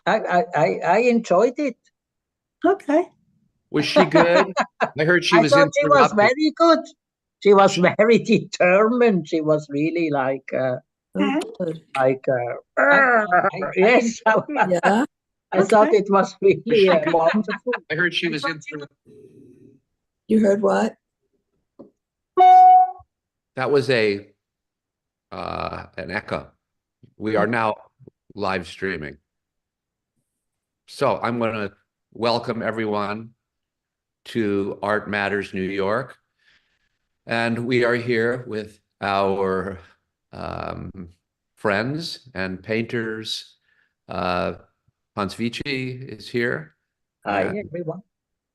I enjoyed it. Okay. Was she good? I heard she I was thought she was interrupted. very good. She was very determined. She was really like, And Good. yes. Yeah. I thought it was really wonderful. I heard she was interrupted. You heard what? That was an echo. We are now live streaming. So I'm going to welcome everyone to Art Matters New York. And we are here with our friends and painters. Hans Vici is here. Hi, everyone.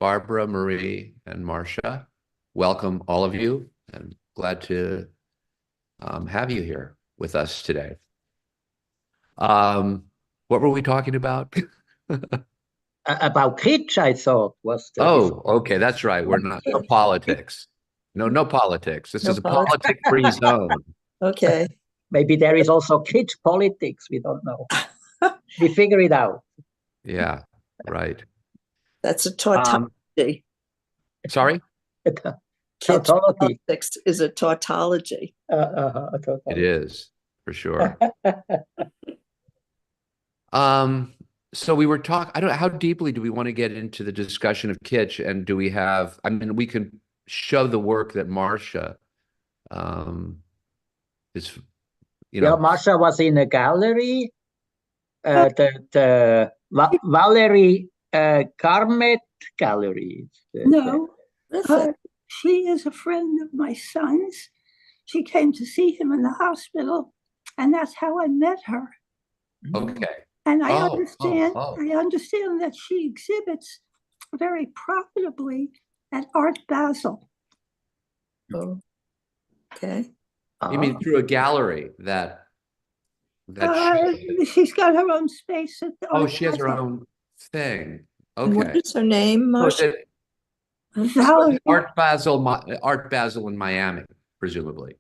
Barbara, Marie, and Marcia. Welcome, all of you, and glad to have you here with us today. What were we talking about? About kitsch, I thought was the Oh, okay, that's right. We're not no politics. No politics. This is a politic-free zone. Okay. Maybe there is also kitsch politics. We don't know. We figure it out. Yeah, right. That's a tautology. Sorry? Tautology. Politics is a tautology. It is, for sure. So we were talking, I don't know, how deeply do we want to get into the discussion of kitsch? And do we have, I mean, we can show the work that Marcia is, you know. Yeah, Marcia was in a gallery. The Valerie Carmet Gallery. no, she is a friend of my son's. She came to see him in the hospital, and that's how I met her. Okay. And I understand that she exhibits very profitably at Art Basel. Oh, okay. You mean through a gallery that she's got her own space at the Art she has her Basel. own thing. And what Okay. is her name, Marcia? Art Basel in Miami, presumably.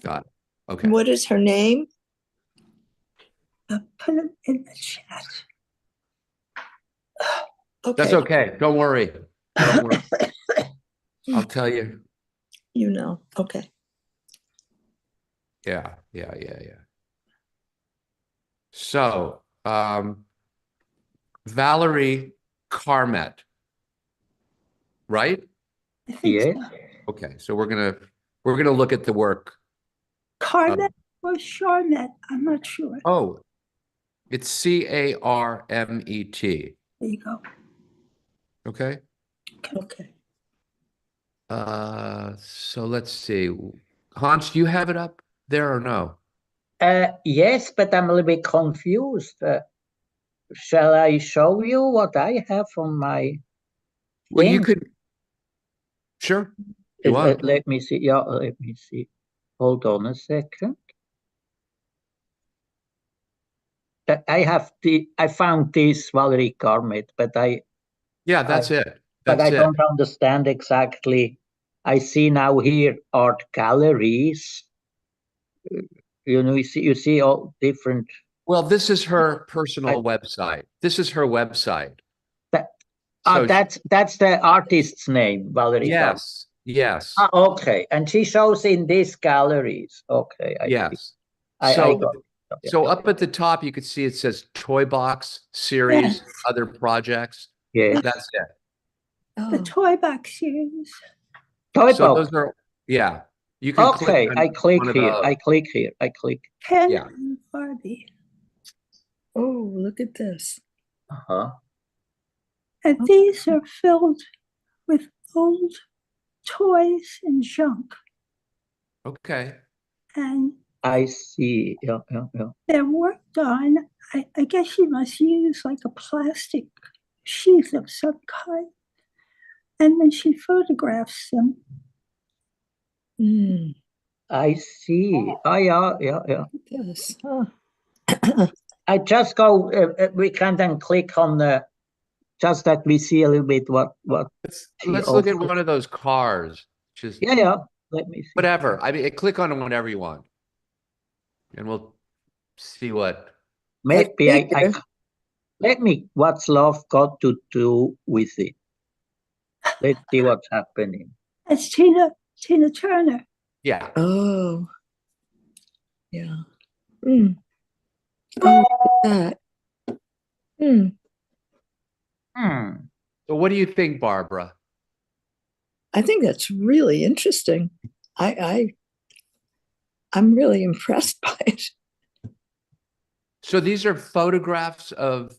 Got it. Okay. And what is her name? Put it in the chat. Okay. That's okay. Don't worry. Don't worry. I'll tell you. You know. Okay. Yeah. So, Valerie Carmet, right? Yeah. Okay, so we're gonna look at the work. Carmet or Charmet? I'm not sure. Oh, it's Carmet. There you go. Okay. Okay. So let's see. Hans, do you have it up there or no? Yes, but I'm a little bit confused. Shall I show you what I have on my Well, you thing? could. Sure. You want? Let me see. Yeah, let me see. Hold on a second. I found this Valerie Carmet, but Yeah, that's it. But I don't understand exactly. I see now here art galleries. You know, you see all different. Well, this is her personal website. This is her website. That's the artist's name, Valerie. Yes. Yes. Okay, and she shows in these galleries. Okay. Yes. So up at the top, you can see it says Toy Box series, other projects. Yeah, that's it. The Toy Box series. Toy So Box. those are, yeah. You can click. I click here. I click here. I click. Ken and Barbie. Oh, look at this. And these are filled with old toys and junk. Okay. And I see. Yeah. they're worked on. I guess you must use like a plastic sheath of some kind. And then she photographs them. I see. Yeah. Yes. I just go. We can then click on the. Just that we see a little bit what. Let's look at one of those cars. Just yeah. Let me see. Whatever. I mean, click on whatever you want, and we'll see what. Maybe What's love got to do with it? Let's see what's happening. It's Tina Turner. Yeah. Oh. Yeah. Mm. Oh, look at that. Hmm. So what do you think, Barbara? I think that's really interesting. I'm really impressed by it. So these are photographs of,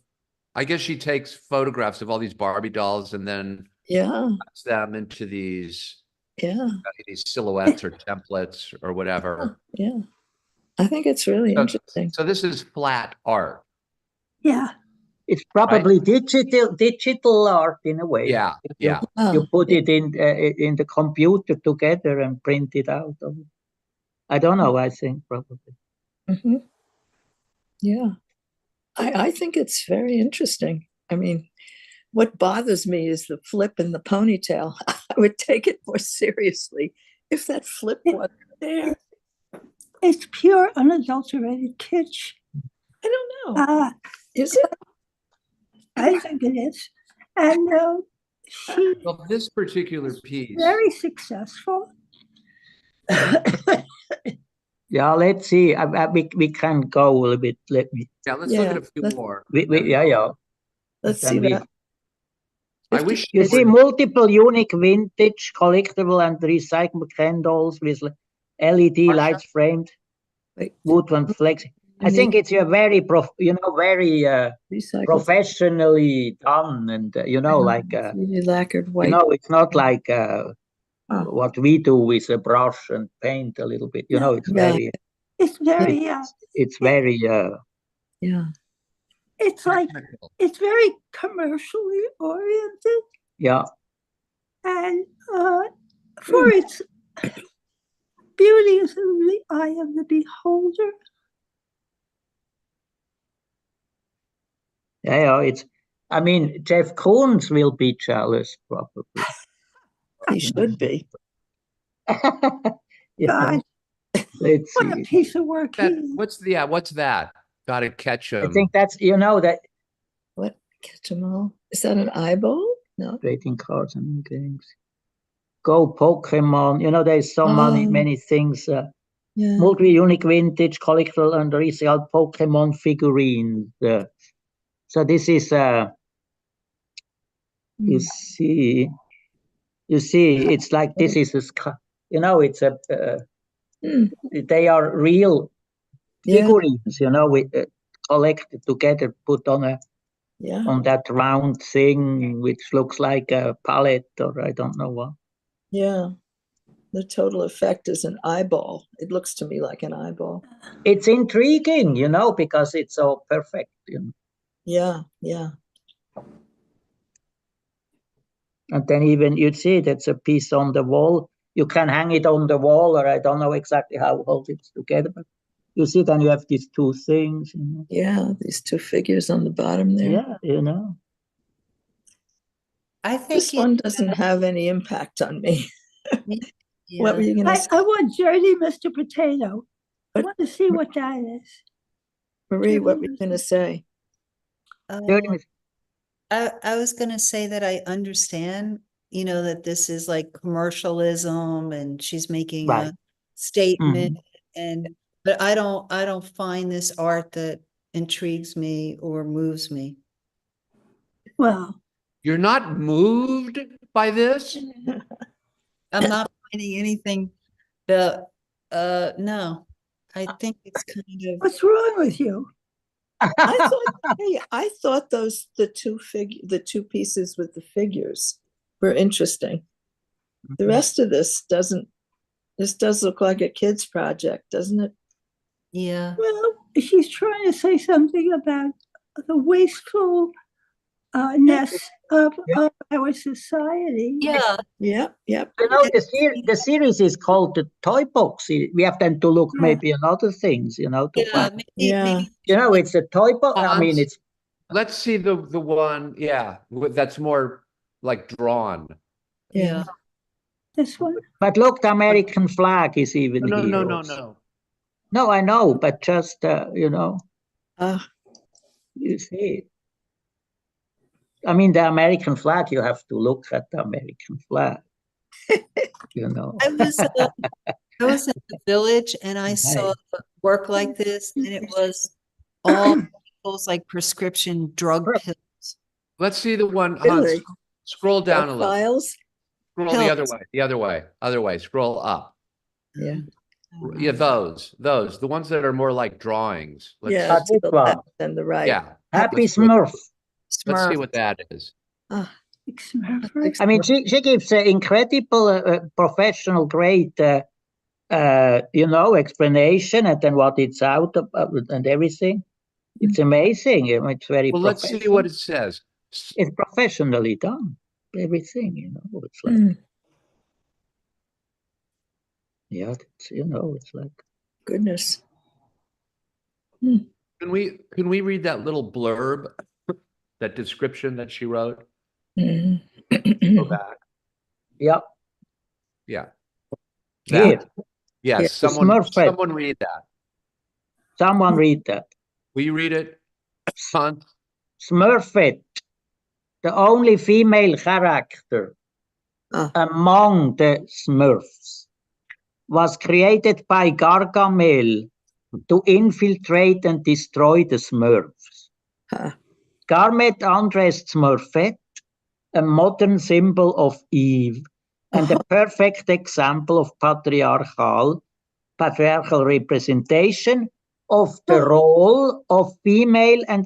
I guess she takes photographs of all these Barbie dolls and then Yeah, puts them into these yeah, silhouettes or templates or whatever. yeah. I think it's really interesting. So this is flat art. Yeah. It's probably digital art in a way. Yeah, yeah. You Oh, put it in the computer together and print it out. I don't know. I think probably. mm-hmm. Yeah. I think it's very interesting. I mean, what bothers me is the flip in the ponytail. I would take it more seriously if that flip wasn't there. It's pure unadulterated kitsch. I don't know. Is it? I think it is. And she's Well, this particular piece. very successful. Yeah, let's see. We can go a little bit. Let me. Yeah, let's look at a few more. Yeah. Let's Then see that. I wish You see multiple unique vintage, collectible, and recyclable candles with LED lights framed, Wait, wood and flex. I think it's a very very recycled professionally done, and like really lacquered white. it's not like what we do with a brush and paint a little bit. It's Yeah. very. It's very It's very. Yeah. it's like it's very commercially oriented, Yeah. and for its beauty is in the eye of the beholder. Yeah. I mean, Jeff Koons will be jealous, probably. He should be. Yeah. God, Let's what a see. piece of work he is. What's that? Gotta catch him. I think that's that What? Catch 'em all? Is that an eyeball? No. trading cards and games. Go Pokemon. There's so many things. Yeah. Multi-unique vintage, collectible, and resale Pokemon figurines. So this is you see, it's like this is it's a they are real figurines, we collected together, put on on that round thing, which looks like a palette or I don't know what. Yeah. The total effect is an eyeball. It looks to me like an eyeball. It's intriguing, because it's so perfect. Yeah, yeah. And then even you'd see that's a piece on the wall. You can hang it on the wall, or I don't know exactly how to hold it together, but you see then you have these two things. Yeah, these two figures on the bottom there. Yeah, I think This one doesn't have any impact on me. Yeah. What were you going to say? I want Dirty Mr. Potato. I What- want to see what that is. Marie, what were you going to say? I was going to say that I understand, that this is like commercialism and she's making Right. a statement but I don't find this art that intrigues me or moves me. Well, You're not moved by this? I'm not finding anything that no. I think it's kind of what's wrong with you? I thought the two pieces with the figures were interesting. The rest of this does look like a kid's project, doesn't it? yeah. Well, she's trying to say something about the wastefulness of our society. Yeah. Yeah, yeah. The series is called the Toy Box. We have then to look maybe at other things, to find. Maybe It's a Toy Box. I mean, it's. Let's see the one, that's more like drawn. Yeah. This one. But look, the American flag is even No, here. no. also. No, I know, but just Ah, you see. I mean, the American flag, you have to look at the American flag, you know. I was in the village and I saw Right. work like this, and it was all people's like prescription drug pills. Let's see the one, Hans, Really? scroll down a little. Files? Scroll the other Pills. way, the other way, scroll up. Yeah. Yeah, those, the ones that are more like drawings. Let's Yeah, Ah, to this the one. left and the right. Yeah, Happy let's see what- Smurf. let's see Smurf. what that is. Ah, Smurf. I mean, she gives an incredible professional, great, you know, explanation, and then what it's out about and everything. It's amazing. You know, it's very Well, let's see what it says. It's professionally done. Everything, you know, it's like, mm, yeah, it's, you know, it's like, goodness. Can we read that little blurb, that description that she wrote? Mm. Go back. yeah, Yeah. here, That. Yes, Yeah, someone read that. someone read that. Will you read it? Hans? Smurfette, the only female character Ah. among the Smurfs, was created by Gargamel to infiltrate and destroy the Smurfs. Huh. Garmet undressed Smurfette, a modern symbol of Eve and a perfect example of patriarchal representation of the role of female and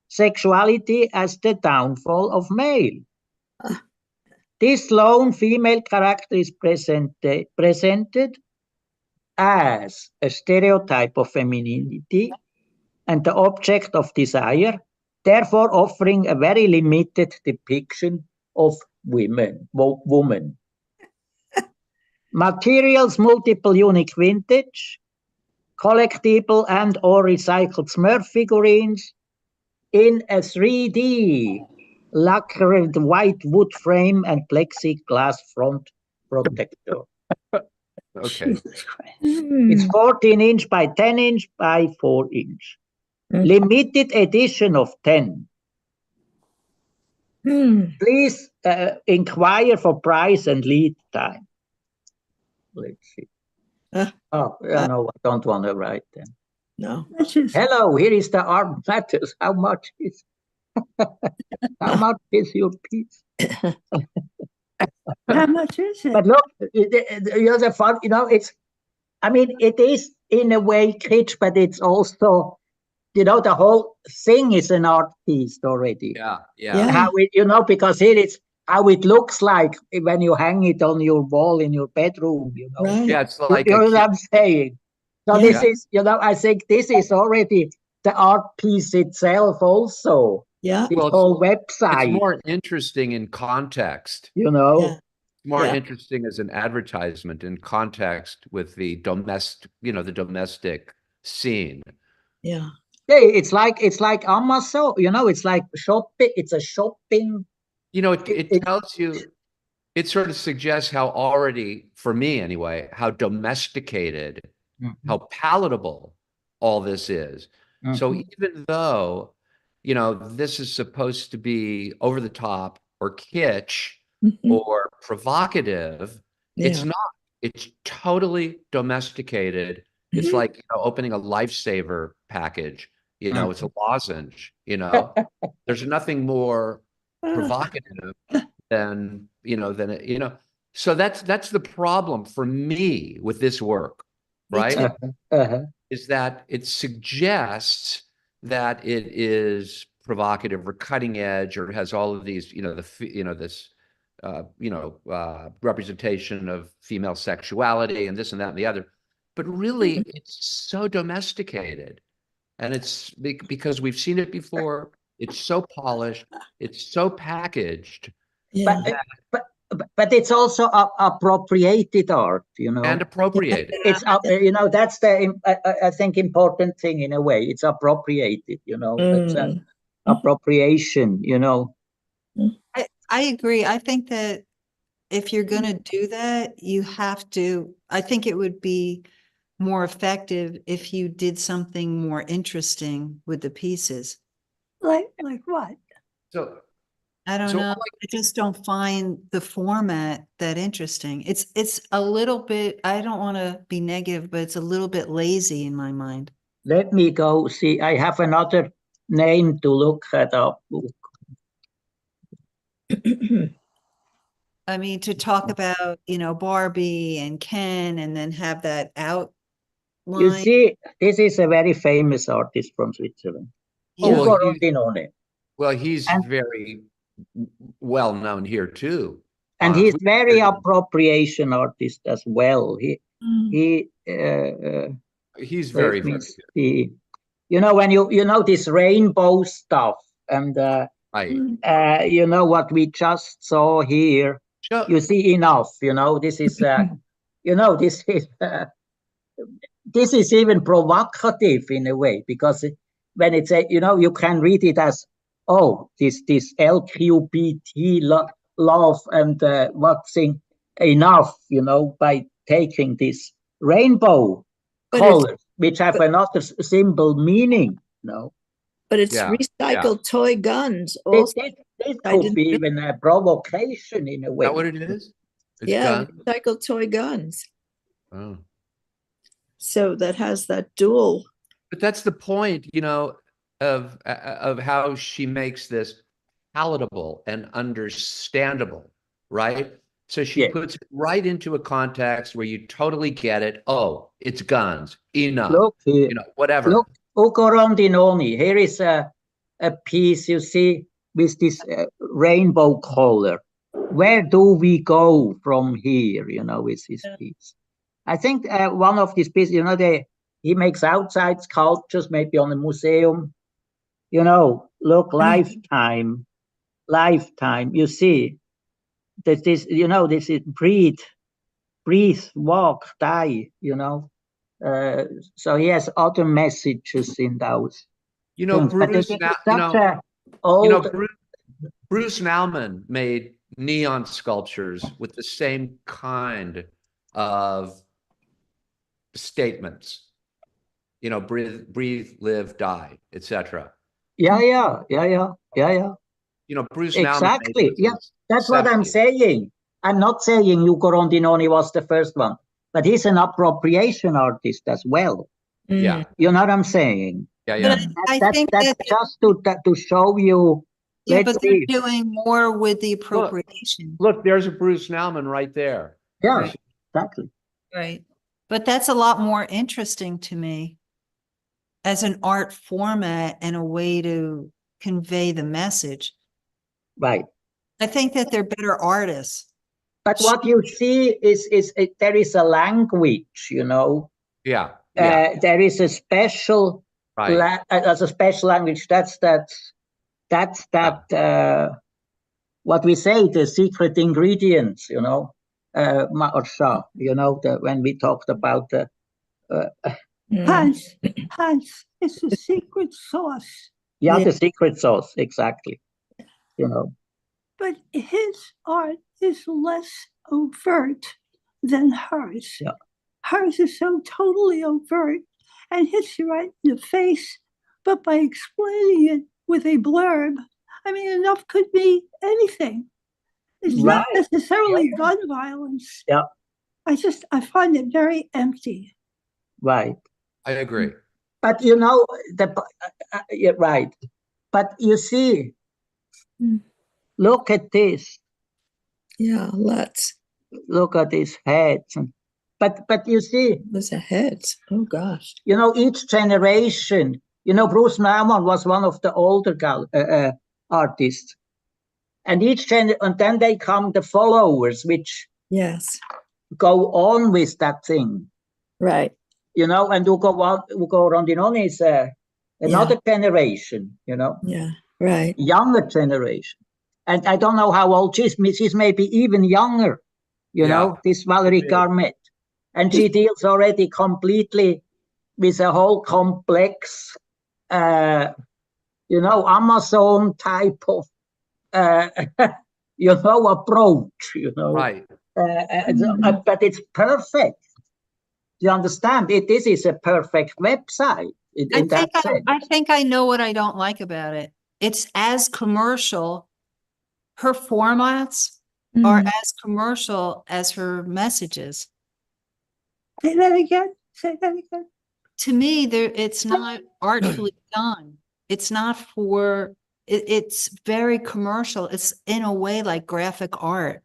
sexuality as the downfall of male. This lone female character is presented as a stereotype of femininity and the object of desire, therefore offering a very limited depiction of woman. Materials: multiple unique vintage, collectible and or recycled Smurf figurines in a 3D lacquered white wood frame and plexiglass front protector. Okay. Jesus Christ. It's 14 inch by 10 inch by 4 inch. Mm. Limited edition of 10. Mm. Please inquire for price and lead time. Let's see. Oh, yeah, no, I don't want to write them. No. That's just, Hello, here is the Art Matters. How much is your piece? how much is it? But look, the fun, you know, it's, I mean, it is in a way kitsch, but it's also, you know, the whole thing is an art piece already. Yeah, Yeah. yeah. How it, you know, because here it's how it looks like when you hang it on your wall in your bedroom, you know. Right. Yeah, it's like You a know what I'm saying? So Yeah. this is, you know, I think this is already the art piece itself also. Yeah. This Well, whole it's website, more interesting in context. you know. Yeah. More Yeah. interesting as an advertisement in context with the domestic, you know, the domestic scene. Yeah. Hey, it's like Amazon, you know, it's like shopping, it's a shopping. You know, it It- tells you, it sort of suggests how already, for me anyway, how domesticated, how palatable all this is. So even though, you know, this is supposed to be over the top or kitsch Mhm. or provocative, it's Yeah. not. It's totally domesticated. It's Mhm. like, you know, opening a lifesaver package. You know, it's a lozenge, you know. There's nothing more provocative than, you know, so that's the problem for me with this work, Me right? too. Is that it suggests that it is provocative or cutting edge or has all of these, you know, this representation of female sexuality and this and that and the other, but really it's so domesticated, and it's because we've seen it before. It's so polished, it's so packaged Yeah. but it's also appropriated art, you know. and appropriated. It's you know, that's the I think important thing in a way. It's appropriated, you know. It's an appropriation, you know. I agree. I think that if you're going to do that, you have to, I think it would be more effective if you did something more interesting with the pieces. Like what? So I don't So, know. I just don't find the format that interesting. It's a little bit, I don't want to be negative, but it's a little bit lazy in my mind. Let me go see. I have another name to look at up. I mean, to talk about, Barbie and Ken and then have that outline. You see, this is a very famous artist from Switzerland. Yeah. Ugo Rondinone. Well, he's And- very well known here too. And he's very appropriation artist as well. He's very, very good. When you know this rainbow stuff and right. you know what we just saw here. Sure. You see enough. This is this is even provocative in a way, because when it's you can read it as, oh, this LGBT love and what's enough, by taking this rainbow colors, which have another symbol meaning, But it's recycled toy guns. Also, this could be even a provocation in a way. Is that what it is? It's recycled toy guns. Oh. So that has that dual. But that's the point, of how she makes this palatable and understandable, right? So she puts it right into a context where you totally get it. Oh, it's guns. Enough. Look here. Whatever. Look, Ugo Rondinone. Here is a piece, you see, with this rainbow color. Where do we go from here, with this piece? I think one of these pieces, he makes outside sculptures, maybe on a museum. Look, lifetime. You see, that this is breathe, walk, die. So he has other messages in those. Bruce Nauman made neon sculptures with the same kind of statements, breathe, live, die, etc. Yeah. Bruce exactly. Nauman. Yeah, that's what I'm saying. I'm not saying Ugo Rondinone was the first one, but he's an appropriation artist as well. Yeah. You know what I'm saying? Yeah. I think that's just to show you. Yeah, but they're doing more with the appropriation. Look, there's a Bruce Nauman right there. Yeah, exactly. Right. But that's a lot more interesting to me as an art format and a way to convey the message. Right. I think that they're better artists. But what you see is there is a language, Yeah. There is a special, as a special language. That's what we say, the secret ingredients, Marsha, when we talked about the Hans, it's a secret sauce. Yeah, the secret sauce, exactly. But his art is less overt than hers. Yeah. Hers is so totally overt and hits you right in the face, but by explaining it with a blurb, I mean, enough could be anything. It's not necessarily gun violence. Yeah. I find it very empty. Right. I agree. But you're right. But you see, look at this. Yeah, let's look at these heads. But you see, there's a head. Oh gosh. Each generation. Bruce Nauman was one of the older artists, and and then they come the followers, which go on with that thing, right? And Ugo Rondinone is another generation, yeah, right, younger generation, and I don't know how old she's maybe even younger, this Valerie Garmet, and she deals already completely with a whole complex. Amazon type of, approach, Right. But it's perfect. You understand? This is a perfect website. I think I know what I don't like about it. It's as commercial her formats are Mm. as commercial as her messages. Say that again. Say that again. To me, it's not artfully done. It's not it's very commercial. It's in a way like graphic art.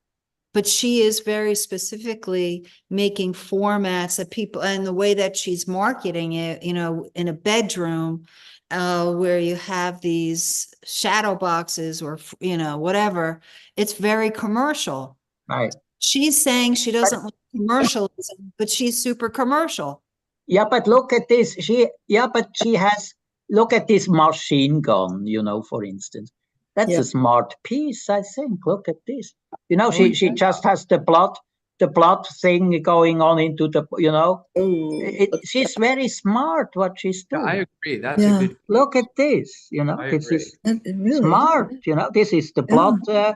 But she is very specifically making formats that people, and the way that she's marketing it, you know, in a bedroom, where you have these shadow boxes or, you know, whatever. It's very commercial. Right. She's saying she doesn't like commercialism, but she's super commercial. Yeah, but look at this. Look at this machine gun, you know, for instance. That's Yeah. a smart piece, I think. Look at this. You know, Oh, she yeah. just has the blood thing going on into the, you know. Oh, She's very smart what she's Yeah, doing. I agree. That's Yeah. a good. Look at this, you know, I this agree. is it really smart, you know, this is the blood Yeah.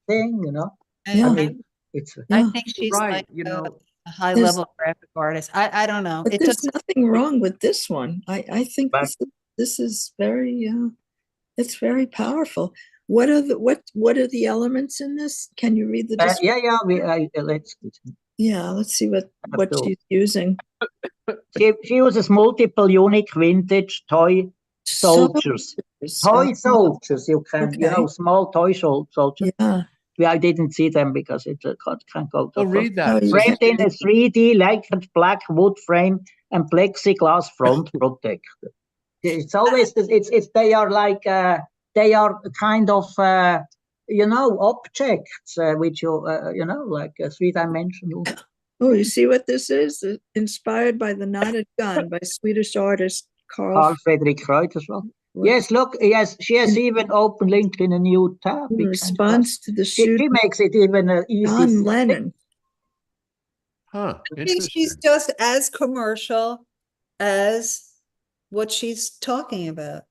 thing, you know. Yeah. I mean, it's I Yeah. think she's Right, like you know, a high There's- level graphic artist. I don't know. But It there's just, nothing wrong with this one. I think But- this is very it's very powerful. What are the elements in this? Can you read the description? let's Yeah, let's see what to- she's using. she uses multiple unique vintage toy soldiers. Toy soldiers, you can, you Okay. know, small toy soldiers. Yeah. I didn't see them because it can't go to Well, read that. Oh, you framed in a 3D lacquered black wood frame and plexiglass front protector. It's always they are like they are kind of you know, objects which you know, like a three-dimensional. Oh, you see what this is? Inspired by the knotted gun by Swedish artist Carl Friedrich Kreuz as well. Yes, look, yes, she has even open link in a new tab. In response to the She shooting makes it even easy. John Lennon. Huh. I think she's Interesting. just as commercial as what she's talking about.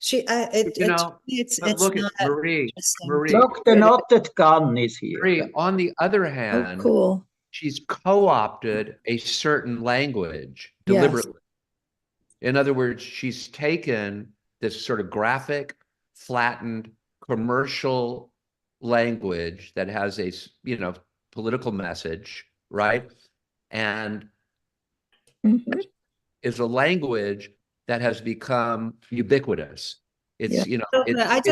It's But look at not Marie. interesting. Marie, Look, the knotted gun is here. Marie, on the other Oh, hand, cool. she's co-opted a certain language Yes. deliberately. In other words, she's taken this sort of graphic, flattened, commercial language that has a, you know, political message, right? And Mhm. is a language that has become ubiquitous. It's, Yeah. you know, I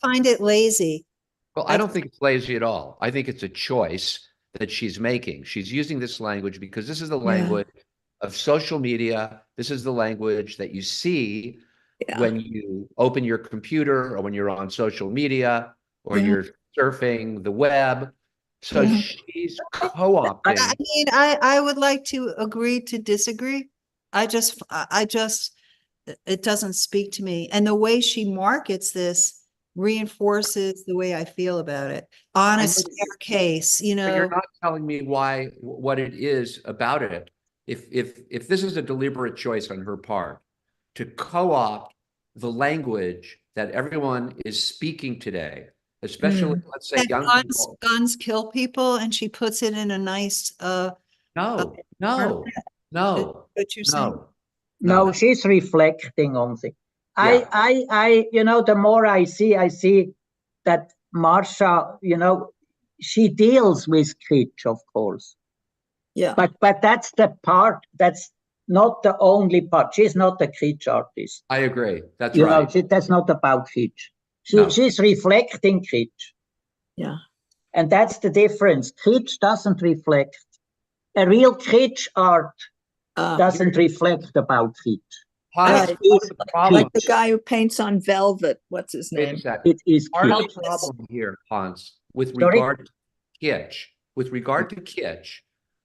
find it lazy. well, I don't think it's lazy at all. I think it's a choice that she's making. She's using this language because this is the Yeah. language of social media. This is the language that you see Yeah. when you open your computer or when you're on social media or Yeah. you're surfing the web. So Yeah. she's co-opting. I mean, I would like to agree to disagree. I just, it doesn't speak to me. And the way she markets this reinforces the way I feel about it. On a staircase, you But you're know, not telling me what it is about it. If this is a deliberate choice on her part to co-opt the language that everyone is speaking today, especially let's say that young people. guns kill people, and she puts it in a nice, No, what you're saying. No, she's reflecting on things. Yeah. I, you know, the more I see that Marsha, you know, she deals with kitsch, of course. Yeah. But that's the part. That's not the only part. She's not a kitsch artist. I agree. That's You right. know, that's not about kitsch. No. She's reflecting kitsch. Yeah. And that's the difference. Kitsch doesn't reflect. A real kitsch art doesn't reflect about kitsch. Hans, Right. part of the problem, Like the guy who paints on velvet. What's his wait a name? second. It is Part of kitsch. the problem here, Hans, with Sorry? regard to kitsch,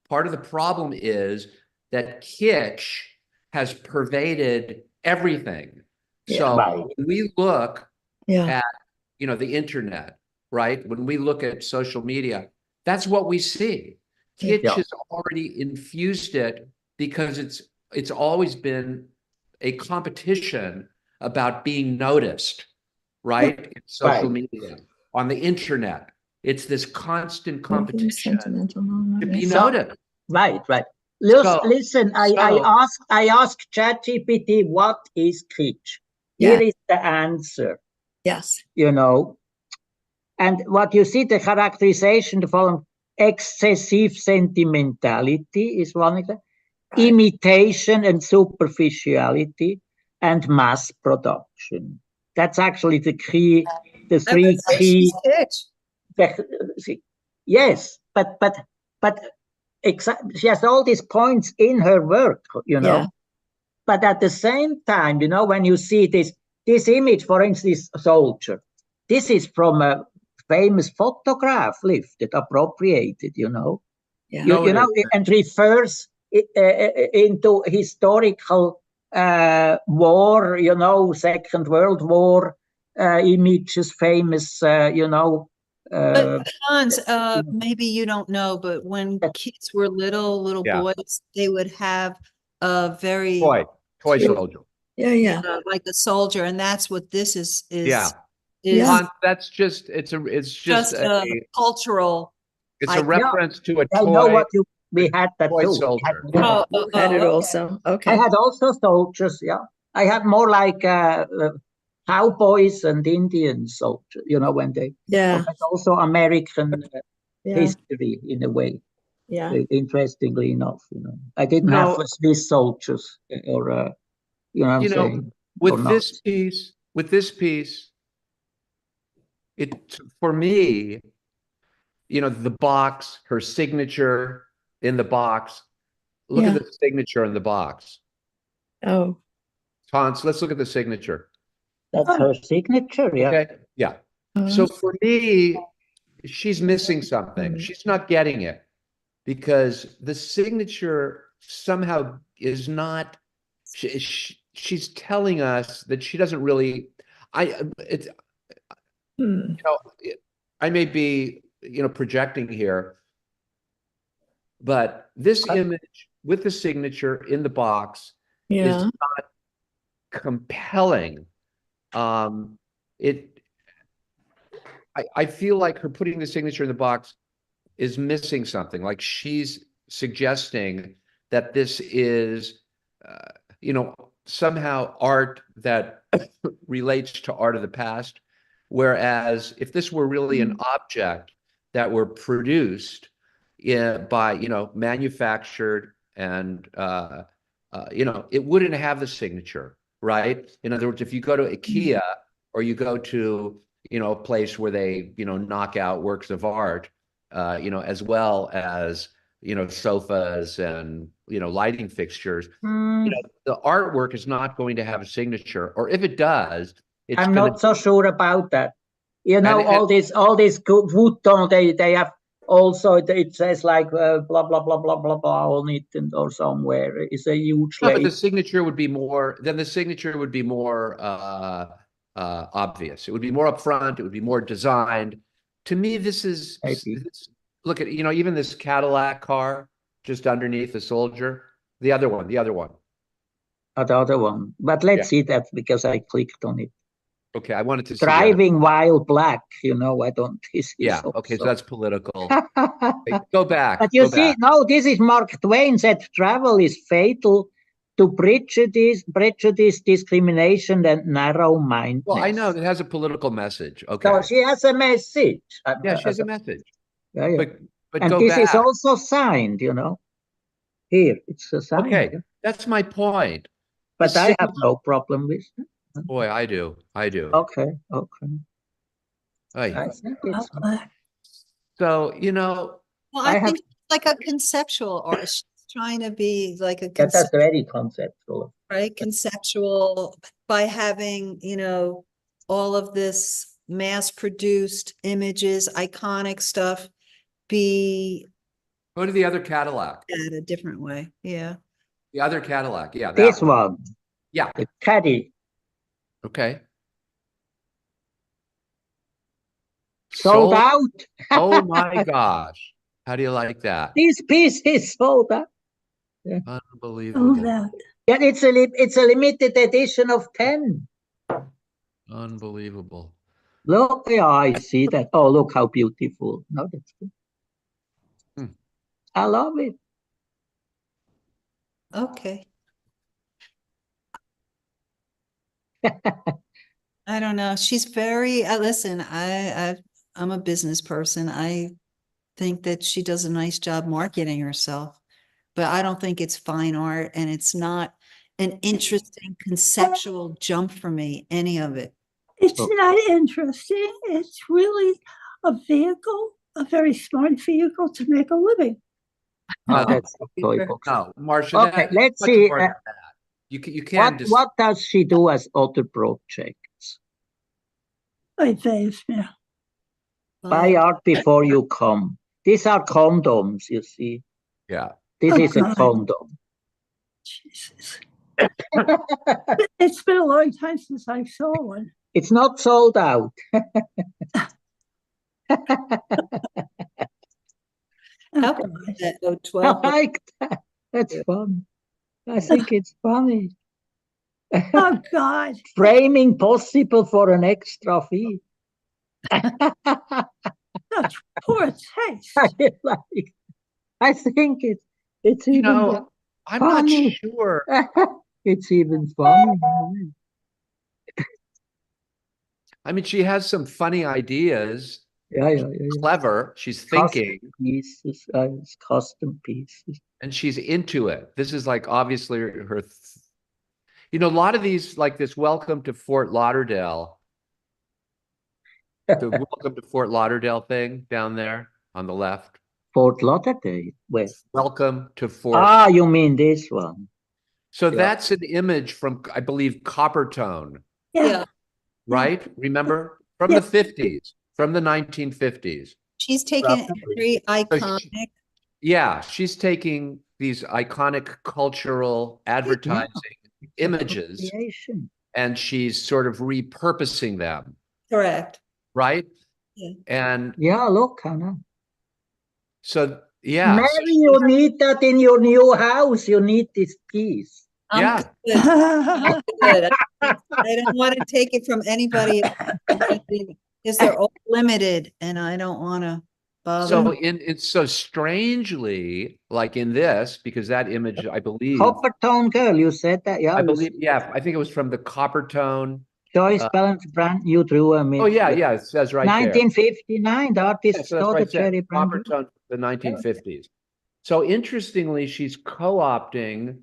part of the problem is that kitsch has pervaded everything. Yeah. So Right. when we look Yeah. at, you know, the internet, right? When we look at social media, that's what we see. Kitsch Yeah. has already infused it because it's always been a competition about being noticed, right? In social media, on the internet. It's this constant competition Sentimental to moment. be So- noticed. Right. So- Listen, I asked ChatGPT what is kitsch. Yeah. Here is the answer. Yes. You know, And what you see, the characterization, the following: excessive sentimentality is one example, Right. imitation and superficiality, and mass production. That's actually the key, the I three would say key. she's kitsch. Yes, but she has all these points in her work, you know. Yeah. But at the same time, you know, when you see this image, for instance, this soldier, this is from a famous photograph lifted, appropriated, you know. Yeah. No, You it know, isn't. and refers into historical war, you know, Second World War images, famous, you know. But Hans, maybe you don't know, but when Yes. kids were little Yeah. boys, they would have a very Toy Sure. soldier. Yeah. like a soldier, and that's what this is Yeah. is Yeah. Hans, that's just it's just a cultural. it's I- a reference to a I know toy what we had that toy too. soldier. You had it okay. also. I Okay. had also soldiers, yeah. I had more like cowboys and Indian soldiers, you know, when they, Yeah. but also American Yeah. history in a way, Yeah. interestingly enough, you know. I didn't No. have Swiss soldiers or, you know what I'm You know, saying? with Or not. this piece, it for me, you know, the box, her signature in the box. Look Yeah. at the signature in the box. Oh. Hans, let's look at the signature. That's her signature, yeah. Okay. Yeah. So for me, she's missing something. Mm. She's not getting it because the signature somehow is not. She's telling us that she doesn't really. It's Hmm. you know, I may be, you know, projecting here, but this image with the signature in the box is Yeah. not compelling. I feel like her putting the signature in the box is missing something. Like she's suggesting that this is, you know, somehow art that relates to art of the past. Whereas if this were really an object that were produced by, you know, manufactured and, you know, it wouldn't have the signature, right? In other words, if you go to IKEA or you go to, you know, a place where they, you know, knock out works of art, you know, as well as, you know, sofas and, you know, lighting fixtures, you know, the artwork is not going to have a signature, or if it does, it's I'm going not so sure about that. You know, And- all this Vuitton, they have also, it says like blah blah blah blah blah blah on it, and or somewhere it's a huge No, but the label. signature would be more, then the signature would be more obvious. It would be more upfront. It would be more designed. To me, this is, Maybe. look at, you know, even this Cadillac car just underneath the soldier, the other one. The other one, but let's Yeah. see that because I clicked on it. Okay, I wanted to see the other. Driving while black, you know, I don't. This Yeah, is okay, so also. that's political. Hey, go back. But you go see, back. no, this is Mark Twain said travel is fatal to prejudice, discrimination, and narrow-mindedness. Well, I know it has a political message. Okay. So she has a message. Yeah, she has a message. Yeah, yeah. But And go this is back. also signed, you know. Here, it's a sign. Okay, yeah. that's my point. But The I have signature- no problem with it. Boy, I do. Okay. Ay. I think it's. So, you know, Well, I I have- think it's like a conceptual artist, she's trying to be like a That's very conceptual. right? Conceptual by having, you know, all of this mass-produced images, iconic stuff be go to the other Cadillac. at a different way. Yeah. The other Cadillac. Yeah, that This one, Yeah. the caddy, Okay. sold out. Oh my gosh. How do you like that? This piece is sold out. Unbelievable. Yeah, it's a limited edition of 10. Unbelievable. Look, yeah, I see that. Oh, look how beautiful. No, that's good. I love it. Okay. I don't know. She's very, listen, I'm a business person. I think that she does a nice job marketing herself, but I don't think it's fine art, and it's not an interesting conceptual jump for me, any of it. It's Oh. not interesting. It's really a vehicle, a very smart vehicle to make a living. Oh, No. that's the toy box. No, Marcia, Okay, that- let's much see, more than that. You can just, What does she do as other projects? Wait, there's me. Buy art before you come. These are condoms, you see. yeah. This Oh, is a God. condom. Jesus. It's been a long time since I saw one. It's not sold out. Oh, How God. That I 012, like that. That's Yeah. fun. I think it's funny. Oh, God. Framing possible for an extra fee. Such poor taste. I think it's You even know, I'm not funny. sure. It's even funny. I mean, she has some funny ideas, Yeah. clever. She's Custom thinking, pieces, it's custom pieces. and she's into it. This is like obviously her. You know, a lot of these, like this Welcome to Fort Lauderdale, the Welcome to Fort Lauderdale thing down there on the left. Fort Lauderdale. Where? Welcome to Fort. Ah, you mean this one? So yeah. that's an image from, I believe, Coppertone, Yeah. right? Remember? From Yeah. the 50s, from the 1950s. she's taken Probably. every iconic. Yeah, she's taking these iconic cultural advertising images Appropriation. and she's sort of repurposing them, Correct. right? Yeah. And Yeah, look, Hannah. so, yeah. so Maybe you need that in your new house. You need this piece. I'm Yeah. good. I'm good. I don't want to take it from anybody because they're all limited, and I don't want to bother. So it's so strangely like in this, because that image, I believe, Coppertone girl, you said that. Yeah, I you believe, yeah, I think it was from the Coppertone. Joyce Balance brand. You drew a Oh yeah, it says right there. 1959. The Yeah, artist's so that's daughter, right there. Cherry Brand. Coppertone, the 1950s. So interestingly, she's co-opting,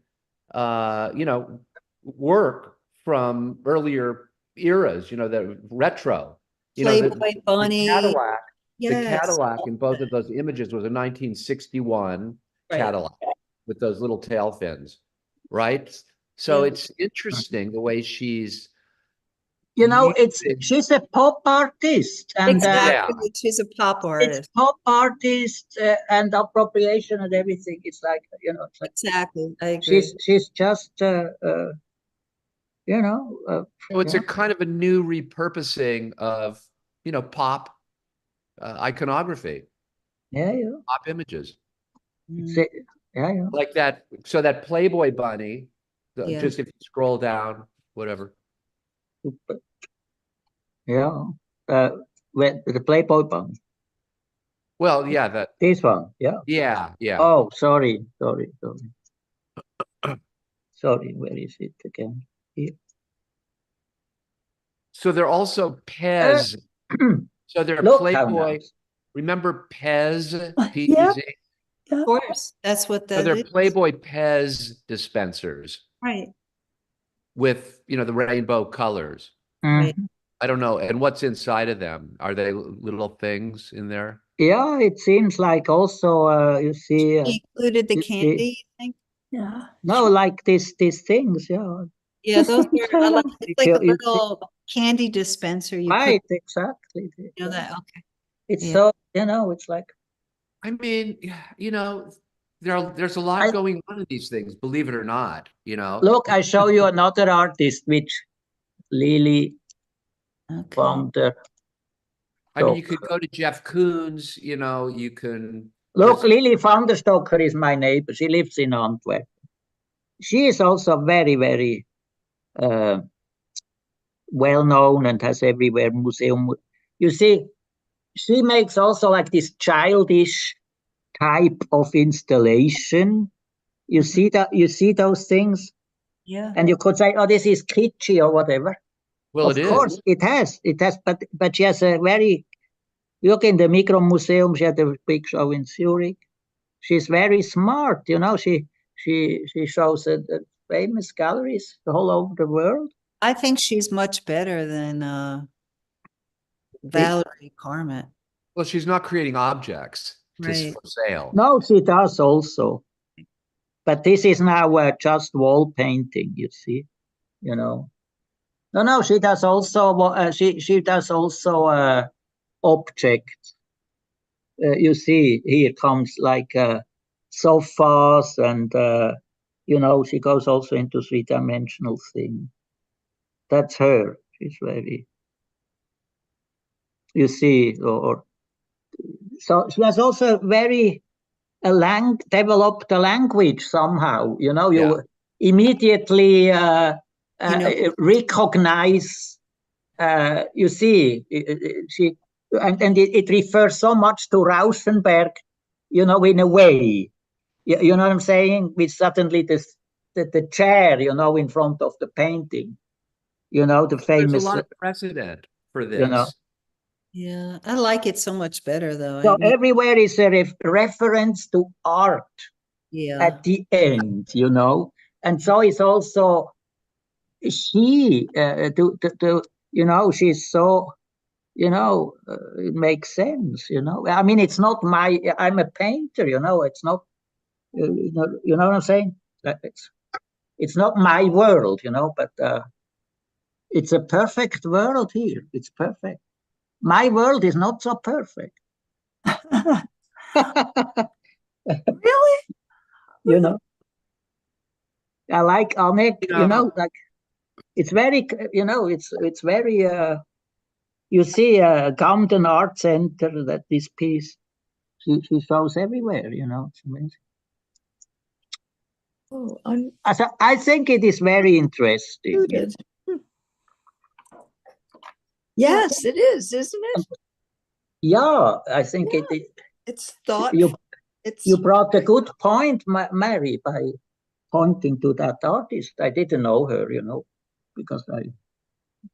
work from earlier eras. You know, the retro. You know, Playboy Bunny. the Cadillac. The Yes. Cadillac in both of those images was a 1961 Right. Cadillac with those little tail fins, right? So Yeah. it's interesting the way she's. You know, using- she's a pop artist, and Exactly. She's a pop it's artist. pop artist and appropriation and everything. It's like it's like Exactly. I agree. she's just So it's yeah. a kind of a new repurposing of, pop iconography, yeah. pop images. It's Mm. yeah. Like that. So that Playboy bunny, Yeah. just if you scroll down, whatever. Yeah. With the Playboy Bunny. Well, yeah, This one. Yeah. yeah. Oh, sorry. Sorry, where is it again? Here. So they're also Pez. So they're Look how Playboy. nice. Remember Pez? Yeah. P-E-Z? Of course. That's what So that they're is. Playboy Pez dispensers Right. with, the rainbow colors. Right. Mhm. I don't know. And what's inside of them? Are they little things in there? Yeah, it seems like also you see He included the you see- candy, you think? Yeah. no like these things, yeah. Yeah, Just those like the are I like, turtle. it's like a You- little candy dispenser. You Right, put, exactly. you know that. Okay. It's Yeah. so it's like I mean, there's a lot I- going on in these things, believe it or not, look, I show you another artist which Lily Okay. Founder. I mean, you could go to Jeff Koons, you can. Look, there's- Lily van der Stocker is my neighbor. She lives in Antwerp. She is also very, very well known and has everywhere museum. You see, she makes also like this childish type of installation. You see that? You see those things, Yeah. and you could say, "Oh, this is kitschy or whatever." Well, Of it is. course, it has, but she has a very Look in the Micro Museum, she had a big show in Zurich. She's very smart, you know, she shows at famous galleries all over the world. I think she's much better than Valerie Carmet. Well, she's not creating objects Right. for sale. No, she does also. But this is now just wall painting, you see, you know. No, she does also, she does also objects. You see, here comes like sofas and, you know, she goes also into three-dimensional thing. That's her. She's very, you see, or so she has also very developed a language somehow. You know, you immediately recognize. You see, she and it refers so much to Rauschenberg. You know, in a way, you know what I'm saying. With suddenly the chair, you know, in front of the painting. You know, the famous. There's a lot of precedent for this. You know. Yeah, I like it so much better though. So I mean, everywhere is a reference to art yeah, at the end, you know, and so it's also she you know, she's so, you know, it makes sense, you know. I mean, it's not I'm a painter, you know. It's not, you know what I'm saying? It's not my world, you know, but it's a perfect world here. It's perfect. My world is not so perfect. Really? You know, I like Anneke, you know, like it's very, you know, it's very, you see Camden Art Center, that this piece, she shows everywhere, you know, it's amazing. Oh, I think it is very interesting. Yes, it is, isn't it? Yeah, I think it's thoughtful. You brought a good point, Mary, by pointing to that artist. I didn't know her, you know, because you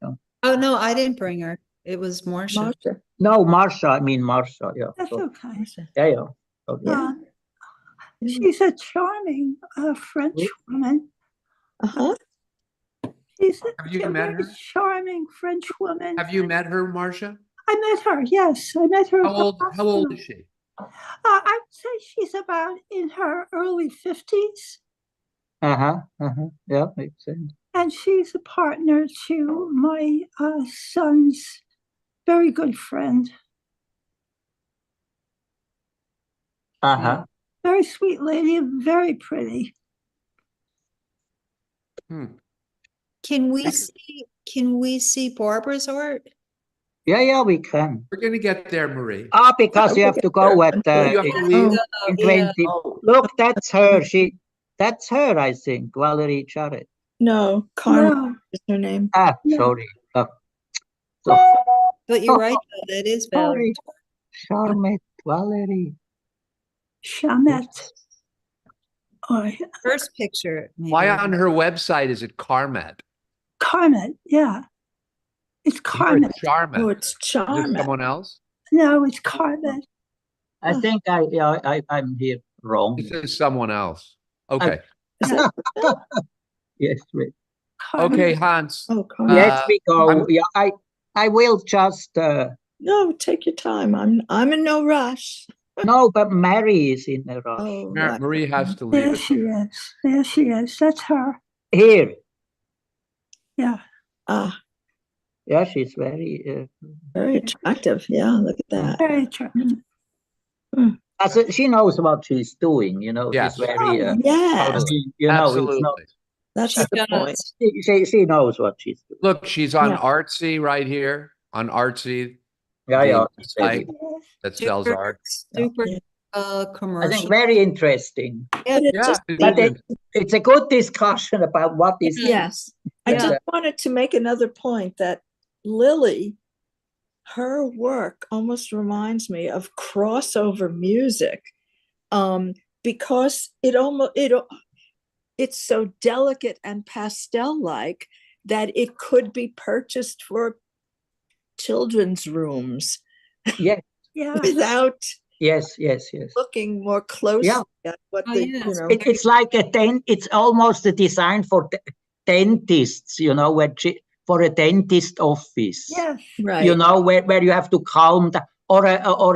know. Oh no, I didn't bring her. It was Marcia. No, Marsha. I mean Marsha. Yeah. That's okay. Yeah. Okay. She's a charming French woman. Have you met her? Charming French woman. Have you met her, Marcia? I met her. Yes, I met her. How old is she? I'd say she's about in her early 50s. Yeah, makes sense. And she's a partner to my son's very good friend. Very sweet lady, very pretty. Can we see Barbara's art? Yeah, we can. We're gonna get there, Marie. Because you have to go at in 20. Look, that's her. That's her, I think, Valerie Jarrett. No, Carmen is her name. Sorry. But you're right, though, that is Valerie. Charmette, Valerie. Charmette. First picture. Maybe. Why on her website is it Carmet? Carmet, yeah. It's Carmet. Charmet. Oh, it's Charmet. Someone else? No, it's Carmet. I think I'm here wrong. This is someone else. Okay. Yes, wait. Okay, Hans. Yes, we go. I will just. No, take your time. I'm in no rush. No, but Mary is in a rush. Right. Marie has to leave. There she is. There she is. That's her. Here. Yeah. Yeah, she's very attractive. Yeah, look at that. Very attractive. She knows what she's doing, you know. Yes. She's very, you know, absolutely. It's not, that's the point. She knows what she's doing. Look, she's on Artsy right here, on Artsy. Yeah. Site that sells art. Super commercial. I think very interesting. Yeah, it's a good discussion about what is. Yes. I just wanted to make another point that Lily, her work almost reminds me of crossover music, because it's so delicate and pastel-like that it could be purchased for children's rooms. Yes, Yeah. without Yes. looking more closely at what Oh, the, yeah, you know. It's like it's almost a design for dentists, for a dentist office. Yes. Right. Where you have to calm down, or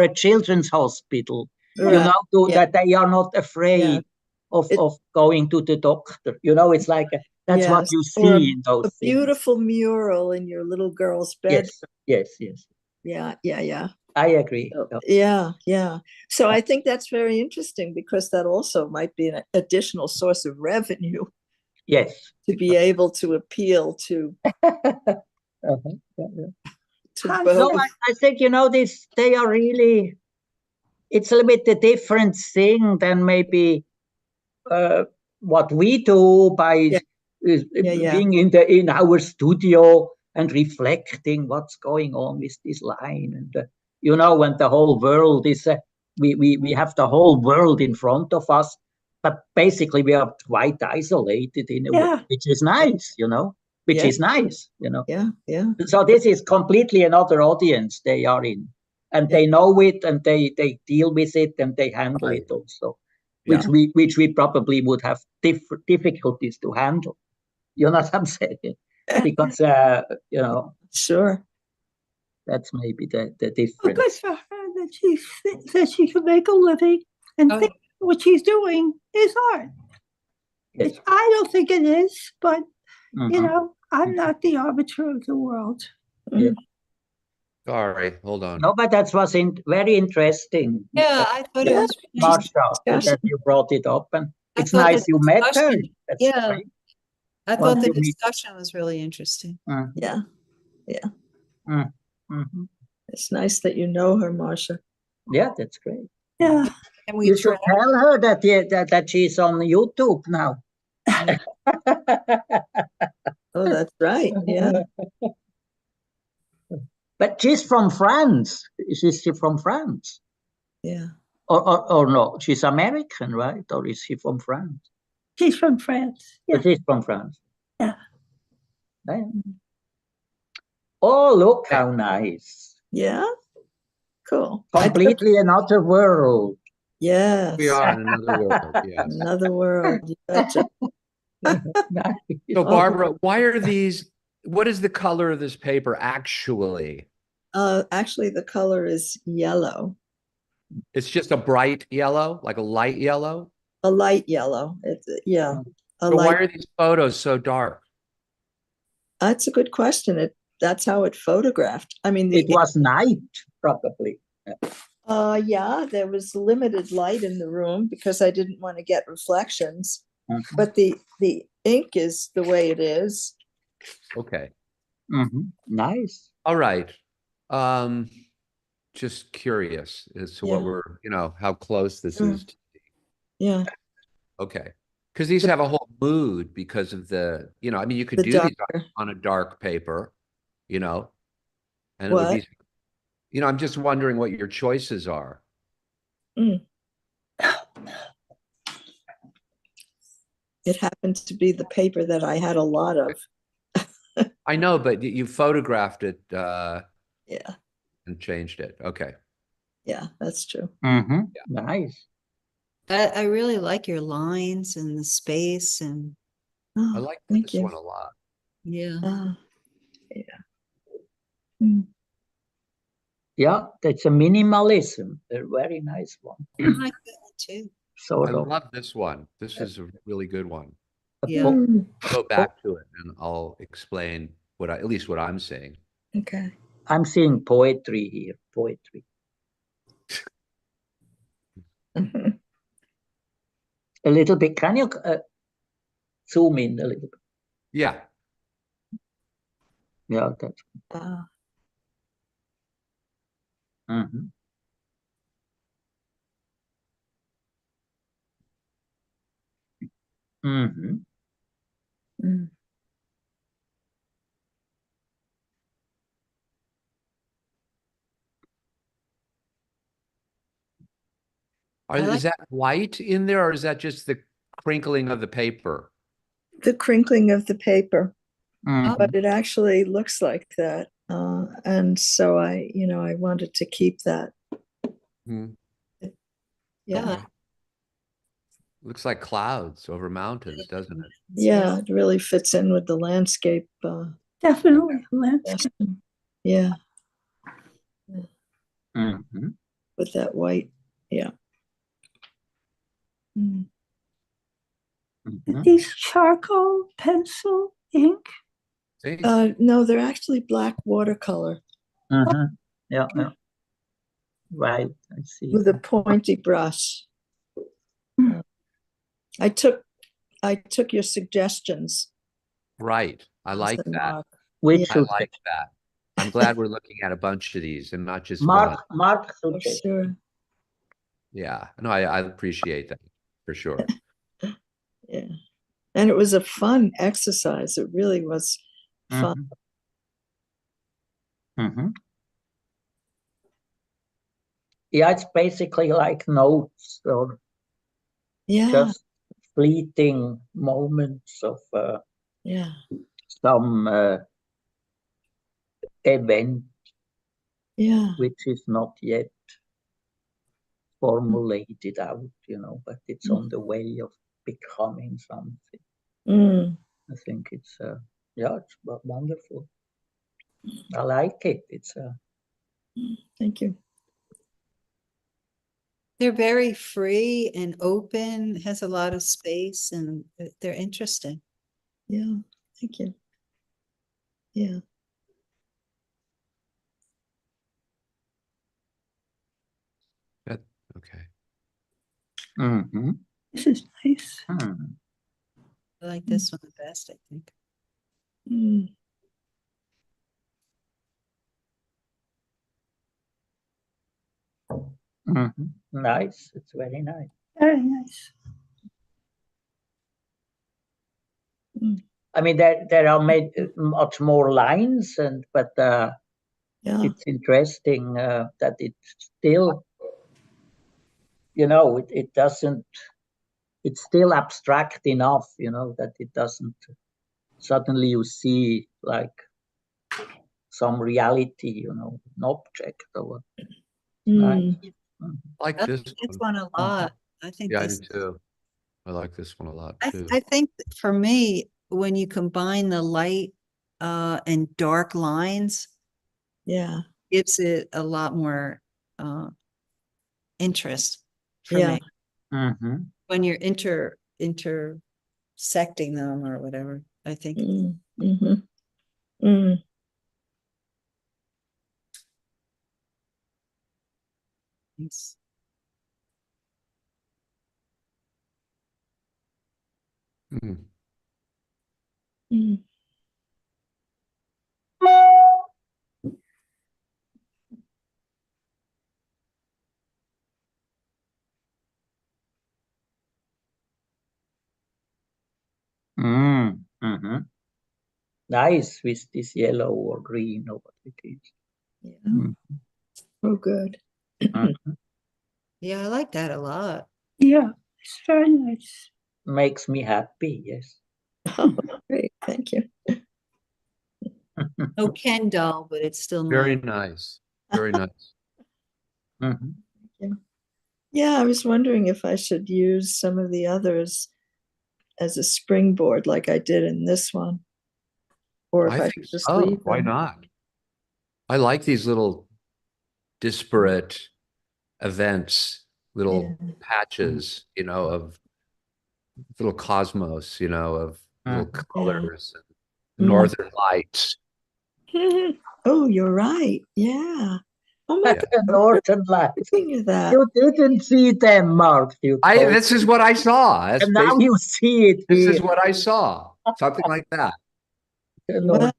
a children's hospital, Right. Yeah. that they are not afraid of going to the doctor. It's like that's what Yes, you or see in a those things. beautiful mural in your little girl's bed. Yes. Yeah. I agree. So, yeah. So I think that's very interesting because that also might be an additional source of revenue Yes. to be able to appeal to No, No, both. I think they are really. It's a little bit a different thing than maybe what we do by being in our studio and reflecting what's going on with this line, and when the whole world is we have the whole world in front of us, but basically we are quite isolated in a way, which is nice, is nice. Yeah. So this is completely another audience they are in, and they know it, and they deal with it, and they handle it also, which we probably would have difficulties to handle. You know what I'm saying? Because Sure. that's maybe the Well, good difference. for her that she can make a living and think what she's doing is art. Yes. I don't think it is, but Mhm. I'm not the arbiter of the world. Yeah. Sorry, hold on. No, but that was very interesting. Yeah, I thought it was really Marsha, that you brought it up, and I it's thought the nice you met her. discussion- That's yeah. great. I thought Once the you meet- discussion was really interesting. Mhm. Yeah. Mhm. It's nice that you know her, Marsha. Yeah, that's great. Yeah. And we You should tried. tell her that she's on YouTube now. Oh, that's right. Yeah. But she's from France. Is she from France? Yeah. Or no? She's American, right? Or is she from France? She's from France. Yeah. But she's from France. Yeah. Yeah. Oh, look how nice. Yeah. Cool. Completely another world. Yes. We are in another world. Yes. Another world. You betcha. Nice. So Barbara, why are these? What is the color of this paper actually? Actually, the color is yellow, It's just a bright yellow, like a light yellow. a light yellow. A So why light. are these photos so dark? That's a good question. That's how it photographed. I mean, It was night, probably. yeah, there was limited light in the room because I didn't want to get reflections. Mhm. But the ink is the way it is. Okay. Nice. All right. Just curious as to what we're, how close this is. Yeah. Okay. Because these have a whole mood because of the, I mean, you could The do these on a dark paper, and it would be, I'm just wondering what your choices are. It happened to be the paper that I had a lot of. I know, but you photographed it Yeah. and changed it. Okay. Yeah, that's true. Nice. I really like your lines and the space and I like this one a lot. yeah. Yeah, that's a minimalism. A very nice one. I like that one too. I love this one. This is a really good one. Yeah. I'll go back to it and I'll explain at least what I'm seeing. Okay. I'm seeing poetry here. Poetry. A little bit. Can you zoom in a little bit? Yeah. Yeah, that's. Is that white in there or is that just the crinkling of the paper? The crinkling of the paper. Mhm. But it actually looks like that. And so I wanted to keep that. Mhm. Yeah, Looks like clouds over mountains, doesn't it? yeah, it really fits in with the landscape. Definitely a landscape. Fashion. Yeah, Mhm. with that white. Yeah. Mm. Mhm. These charcoal, pencil, ink. See? No, they're actually black watercolor Mhm. Yeah, yeah. Right, I see. with a pointy brush. Mm. I took your suggestions. Right. I like Jonathan, that. Mark. Which I should like that. I'm glad we're looking at a bunch of these and not just one. Mark Oh, suggested. sure. Yeah. No, I appreciate that for sure. Yeah. And it was a fun exercise. It really was fun. Mhm. Yeah, it's basically like notes or Yeah. just fleeting moments of Yeah. some event Yeah. which is not yet formulated out, but it's on the way of becoming something. Mm. I think it's it's wonderful. I like it. It's Thank you. They're very free and open, has a lot of space, and they're interesting. Yeah. Thank you. Yeah. Okay. This is nice. I like this one the best, I think. Mm. Nice. It's very nice. Very nice. Mm. I mean, there are made much more lines, but Yeah. it's interesting that it's still, it doesn't. It's still abstract enough, that it doesn't. Suddenly, you see like some reality, an object or nice. Mm. Like I this like this one. one a lot. I think Yeah, I do this, too. I like this one a lot too. I think for me, when you combine the light and dark lines, Yeah. gives it a lot more interest for Yeah. me. Mm-hmm. When you're intersecting them or whatever, I think. Mm. Mm-hmm. Mm. It's, Mm. Mm. Mm-hmm. Nice with this yellow or green or what it is. Yeah. Mm. Oh, good. yeah, I like that a lot. Yeah, it's very nice. Makes me happy, yes. Oh, great. Thank you. No Ken doll, but it's still Very nice. nice. Very nice. Mhm. Yeah, I was wondering if I should use some of the others as a springboard like I did in this one. Or if I I think should just so. leave Why them. not? I like these little disparate events, little patches, of little cosmos, of little Mhm. colors, Mm. northern lights. Oh, you're right. Yeah. Oh my Yeah. The Northern Lights. Thinking of that. You didn't see them, Mark. You told This is what I saw. That's and now basically, you see it this here. is what I saw. Something like that. The Well, North-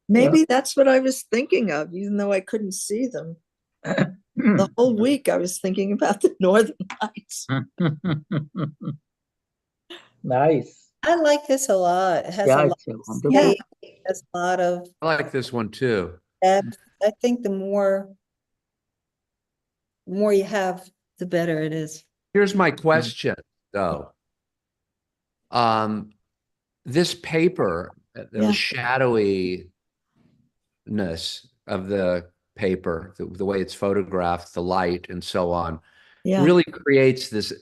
maybe that's what I was thinking of, even though I couldn't see them. The whole week I was thinking about the Northern Lights. Nice. I like this a lot. It has Yeah, a lot it's a of wonderful. Yeah. space, has a lot of I like this one too. depth. I think the more you have, the better it is. Here's my question, though. This paper, the Yeah. shadowiness of the paper, the way it's photographed, the light and so on, Yeah. really creates this,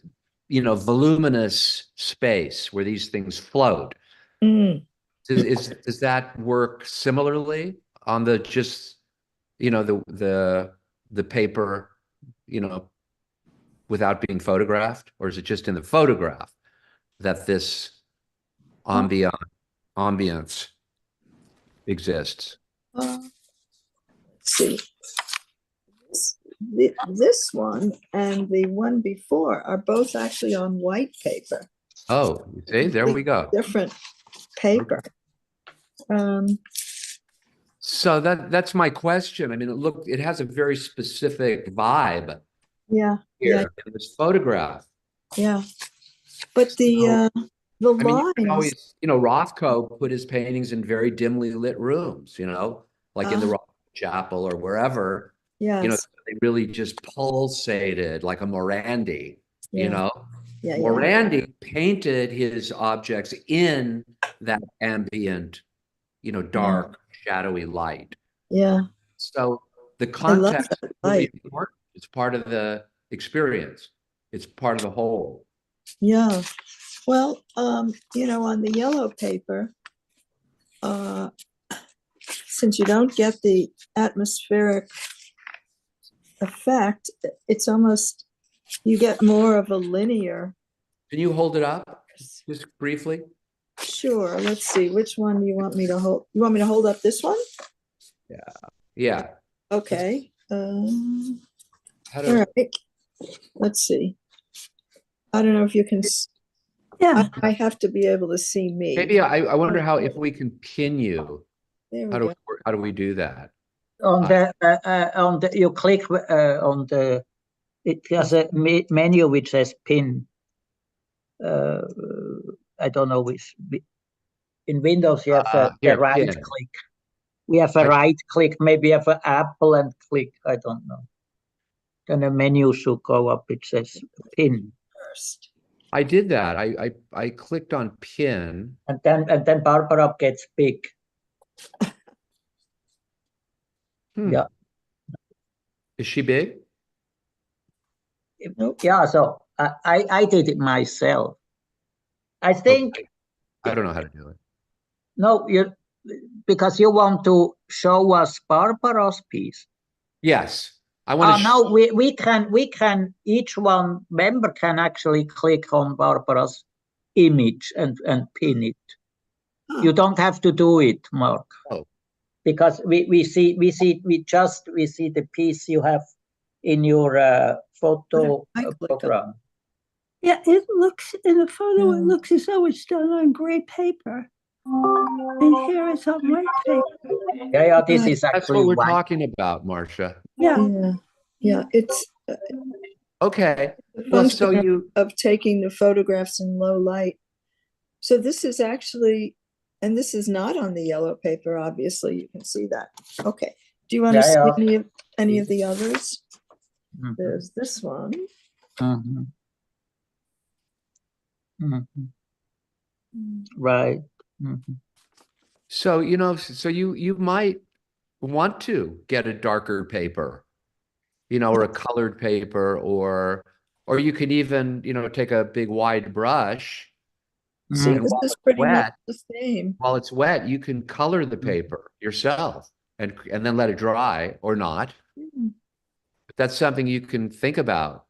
voluminous space where these things float. Mm. Does that work similarly on the just, the paper, without being photographed, or is it just in the photograph that this ambience exists? Let's see. This one and the one before are both actually on white paper. Oh, you see, there we go. Different paper. So that's my question. I mean, look, it has a very specific vibe Yeah. here in this photograph. Yeah. But the I mean, you lines. can always, Rothko put his paintings in very dimly lit rooms, like in the Rothko Chapel or wherever. Yes. They really just pulsated like a Morandi, Yeah. Morandi painted his objects in that ambient, dark, shadowy light. Yeah. So the I love context that is really light. important. It's part of the experience. It's part of the whole. Yeah. Well, on the yellow paper, since you don't get the atmospheric effect, it's almost, you get more of a linear. Can you hold it up just briefly? Sure. Let's see. Which one do you want me to hold? You want me to hold up this one? Yeah. Okay. How All do, right. Let's see. I don't know if you can. Yeah. I have to be able to see me. maybe I wonder how, if we can pin you, There we how go. do we do that? On the you click on the, it has a menu which says pin. I don't know which. In Windows you have a Here, right pin. click. We have a right click. Maybe you have an apple and click. I don't know. Then a menu should go up. It says pin, First. I did that. I clicked on pin. and then Barbara gets big. Yeah. Is she big? Nope. Yeah. So I did it myself. I think. Okay. I don't know how to do it. No, because you want to show us Barbara's piece. Yes. I want to No, we can each one member can actually click on Barbara's image and pin it. You don't have to do it, Mark. Oh. Because we see the piece you have in your photo program. Yeah, it looks in the photo. It looks as though it's done on gray paper, and here it's on white paper. Yeah. This is That's actually what we're white. talking about, Marcia. Yeah. Yeah. It's Okay. the Well, so function of taking the photographs in low light. So this is actually, and this is not on the yellow paper, obviously, you can see that. Okay. Do you want to see any of the others? Mhm. There's this one. Mhm. Mhm. Right. Mhm. So, so you might want to get a darker paper, or a colored paper, or you can even, take a big wide brush. See, And this while is it's pretty much wet, the same. while it's wet, you can color the paper yourself and then let it dry or not. But that's something you can think about.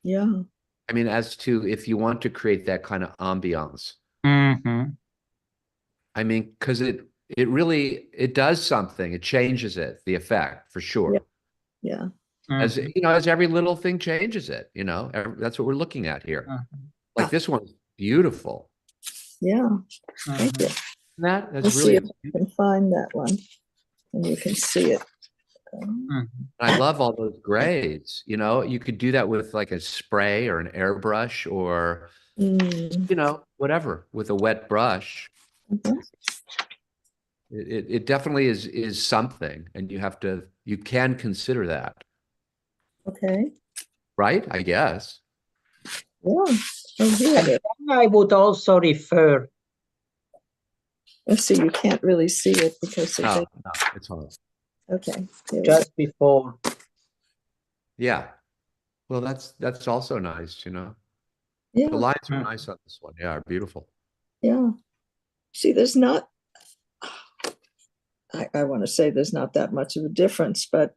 Yeah. I mean, as to if you want to create that kind of ambiance. Mhm. I mean, because it really does something. It changes it, the effect, for sure. Yeah. As as every little thing changes it, that's what we're looking at here. Like this one's beautiful. Yeah. Thank you. That's Let's really see if I can find that one, and you can see it. I love all those grays. You could do that with like a spray or an airbrush or whatever with a wet brush. It definitely is something, and you can consider that. Okay. Right? I guess. Yeah. Oh, here it is. I would also refer. Let's see, you can't really see it because No, it's hard. Okay. There we go. just before. Yeah. Well, that's also nice, you know. Yeah, The lines are Mm. nice on this one. Yeah, are beautiful. yeah. See, there's not, I want to say there's not that much of a difference, but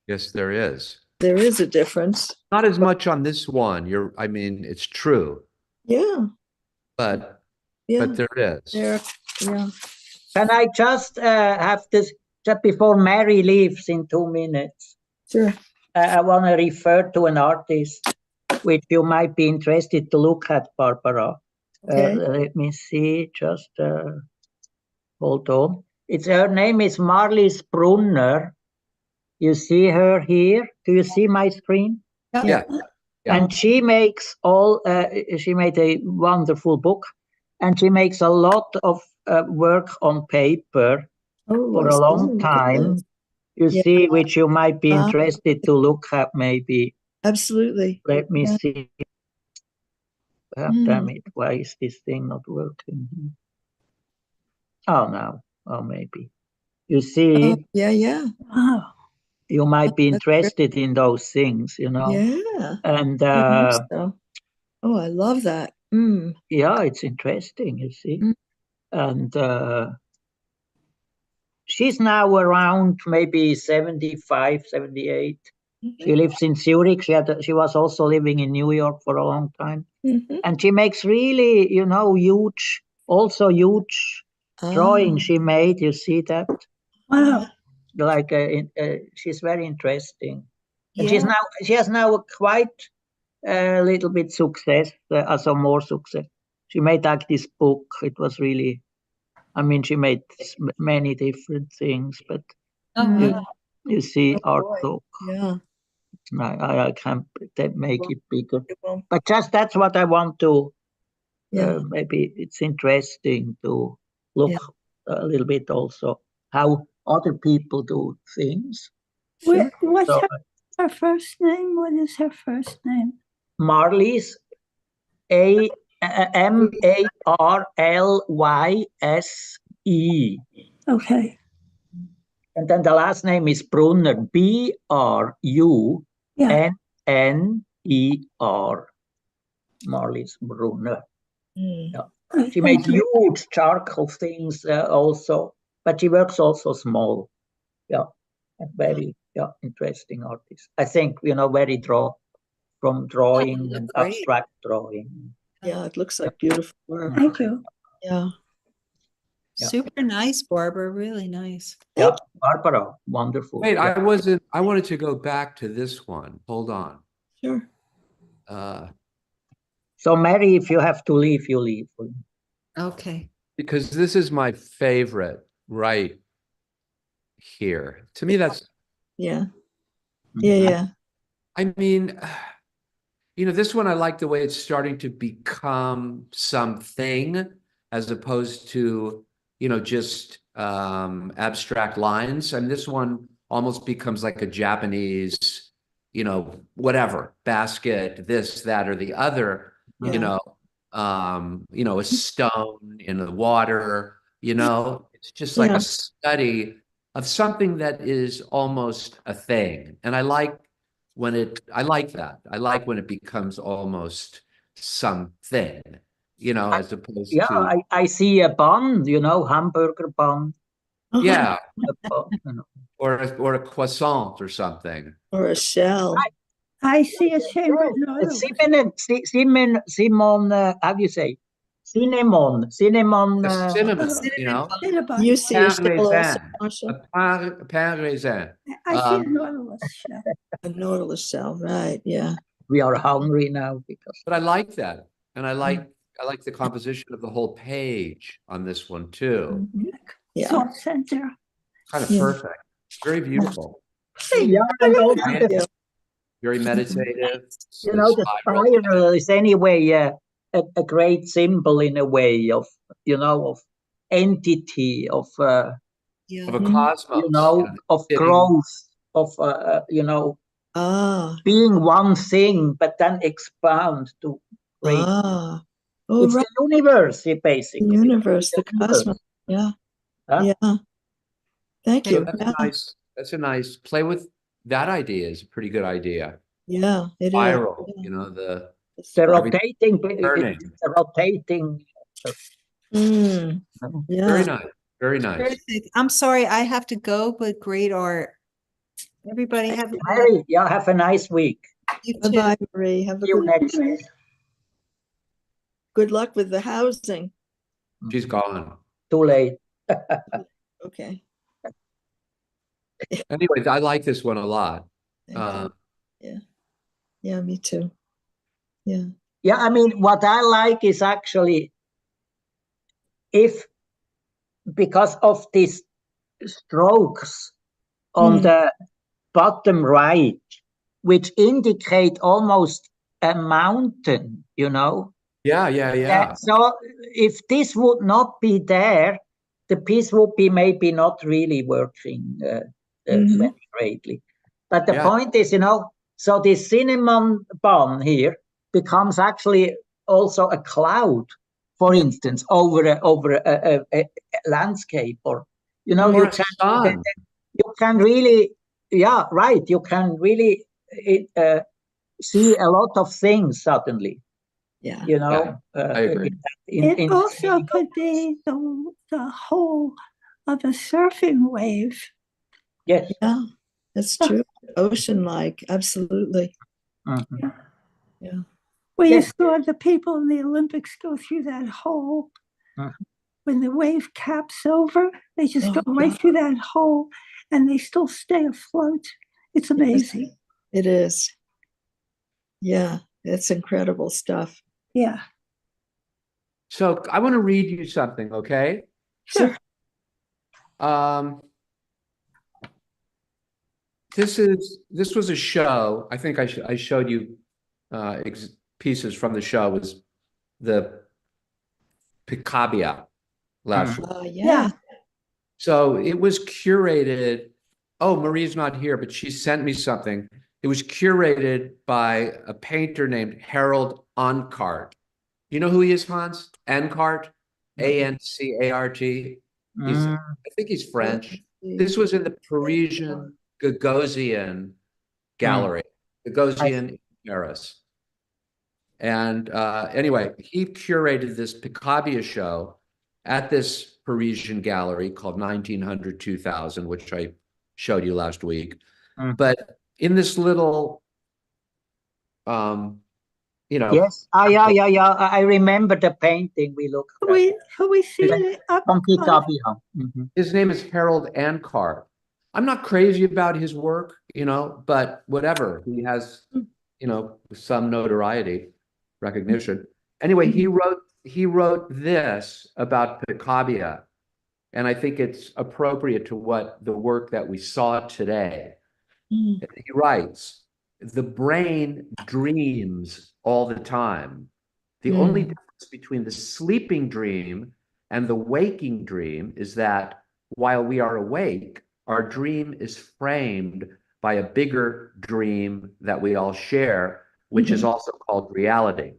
Yes, there is. there is a difference. Not as much on this one. I mean, it's true, Yeah, but yeah. there is. There, yeah. Can I just have this, just before Mary leaves in 2 minutes? Sure. I want to refer to an artist which you might be interested to look at, Barbara. Okay. Let me see, just hold on. Her name is Marlies Brunner. You see her here? Do you see my screen? Yeah. Yeah. And she makes she made a wonderful book, and she makes a lot of work on paper Oh, for I a long see. Look at time. this. You Yeah. see, which you might be Ah. interested to look at maybe. Absolutely. Let me Yeah. see. Oh, damn it, why is this thing not working? Oh, no. Oh, maybe. You see, Yeah, yeah. Wow. you might be That's great. interested in those things, you know. Yeah. And I think so. Oh, I love that. Mm. yeah, it's interesting, you see. Mm. And she's now around maybe 75, 78. She lives in Zurich. She was also living in New York for a long time. Mhm. And she makes really, you know, huge drawings she made. You see that? Wow. Like, she's very interesting. And Yeah. she has now a quite a little bit success, also more success. She made like this book. It was really, I mean, she made many different things, but Oh, you, wow. you see Oh, art boy. book. Yeah. I can't make Well, it bigger. Well, But just that's what I want to, yeah. maybe it's interesting to look Yeah. a little bit also how other people do things. Sure. What's So her first name? What is her first name? Marlies, Marlyse. Okay. And then the last name is Brunner, Brunner. Yeah. Marlies Brunner. Mm. Yeah. Okay, She made thank you. huge charcoal things also, but she works also small. Yeah, and very interesting artist. I think, you know, very from drawing look and great. abstract drawing. Yeah, it looks like beautiful work. Thank you. Yeah. Yeah. Super nice, Barbara. Really nice. Yeah, Barbara, wonderful. Wait, Yeah. I wanted to go back to this one. Hold on. Sure. So Mary, if you have to leave, you leave. Okay. Because this is my favorite right here. To me, that's, Yeah. Yeah, yeah. I mean, you know, this one, I like the way it's starting to become something as opposed to, you know, just abstract lines. And this one almost becomes like a Japanese, you know, whatever, basket, this, that, or the other, Yeah. you know, a stone in the water, you know, it's just like Yeah. a study of something that is almost a thing. And I like that. I like when it becomes almost something, you know, as opposed Yeah, to, I see a bun, you know, hamburger bun. yeah, A bun, you know. or a croissant or something. Or a shell. I see a chamber. Simon, how do you say? Cinnamon. A cinnamon, you know, Cinnabon. You see a pain shell also, raisin, Marshall? a pain raisin. I see a nautilus shell. A nautilus shell, right? Yeah. We are hungry now because But I like that, and I like the composition of the whole page on this one too. Yeah. Salt center. Kind of Yeah. perfect, very beautiful, yeah, and also Thank you. very meditative. you know, the spiral is anyway a great symbol in a way of, you know, of entity, of Yeah. of a cosmos, you know, of sitting- growth, of you know, being one thing, but then expand to great. Oh, It's right. the universe, The basically. universe, the universe. cosmos. Yeah. Huh? Yeah. Thank Okay, you. That's Yeah. nice. That's a nice play with that idea is a pretty good idea. Yeah, it is. Spiral, Yeah. you know, the The Every- rotating, turning. it's a rotating. Mm, Very yeah. nice. Very nice. Terrific. I'm sorry, I have to go, but great art. Everybody have a Mary, yeah, have a nice week. you too. Bye-bye, Marie. Have a See you good, next. good luck with the housing. She's gone. Too late. Okay. Anyways, I like this one a lot. Thank you. Yeah, me too. Yeah. Yeah, I mean, what I like is actually because of these strokes on Mm. the bottom right, which indicate almost a mountain, you know? Yeah. So if this would not be there, the piece would be maybe not really working Mhm. very greatly. But the Yeah. point is, you know, so this cinnamon bun here becomes actually also a cloud, for Yeah. instance, over a landscape, or you know, Or a sun. you can really, yeah, right. You can really see a lot of things suddenly. Yeah. You know, I agree. It also could be the whole of a surfing wave. yes. Yeah, that's true. Ocean-like, absolutely. Mhm. Yeah. Where you Yes. saw the people in the Olympics go through that hole. Mhm. When the wave caps over, they just go Oh, right God. through that hole and they still stay afloat. It's amazing. It is. Yeah, it's incredible stuff. Yeah. So I want to read you something, okay? Sure. This was a show. I think I showed you pieces from the show. Was the Picabia last week. Yeah. So it was curated. Oh, Marie's not here, but she sent me something. It was curated by a painter named Harold Ancart. You know who he is, Hans? Ancart, Ancart. I think he's French. This was in the Parisian Gagosian Gallery, Gagosian in Paris. And anyway, he curated this Picabia show at this Parisian gallery called 1900-2000, which I showed you last week. But in this little, you know. Yes. Yeah. I remember the painting we looked at. Can we see it up From close? Picabia. Mhm. His name is Harold Ancart. I'm not crazy about his work, you know, but whatever. He has, you know, some notoriety, recognition. Anyway, he wrote this about Picabia, and I think it's appropriate to what the work that we saw today. Mm. He writes, the brain dreams all the time. The only difference between the sleeping dream and the waking dream is that while we are awake, our dream is framed by a bigger dream that we all share, which is also called reality.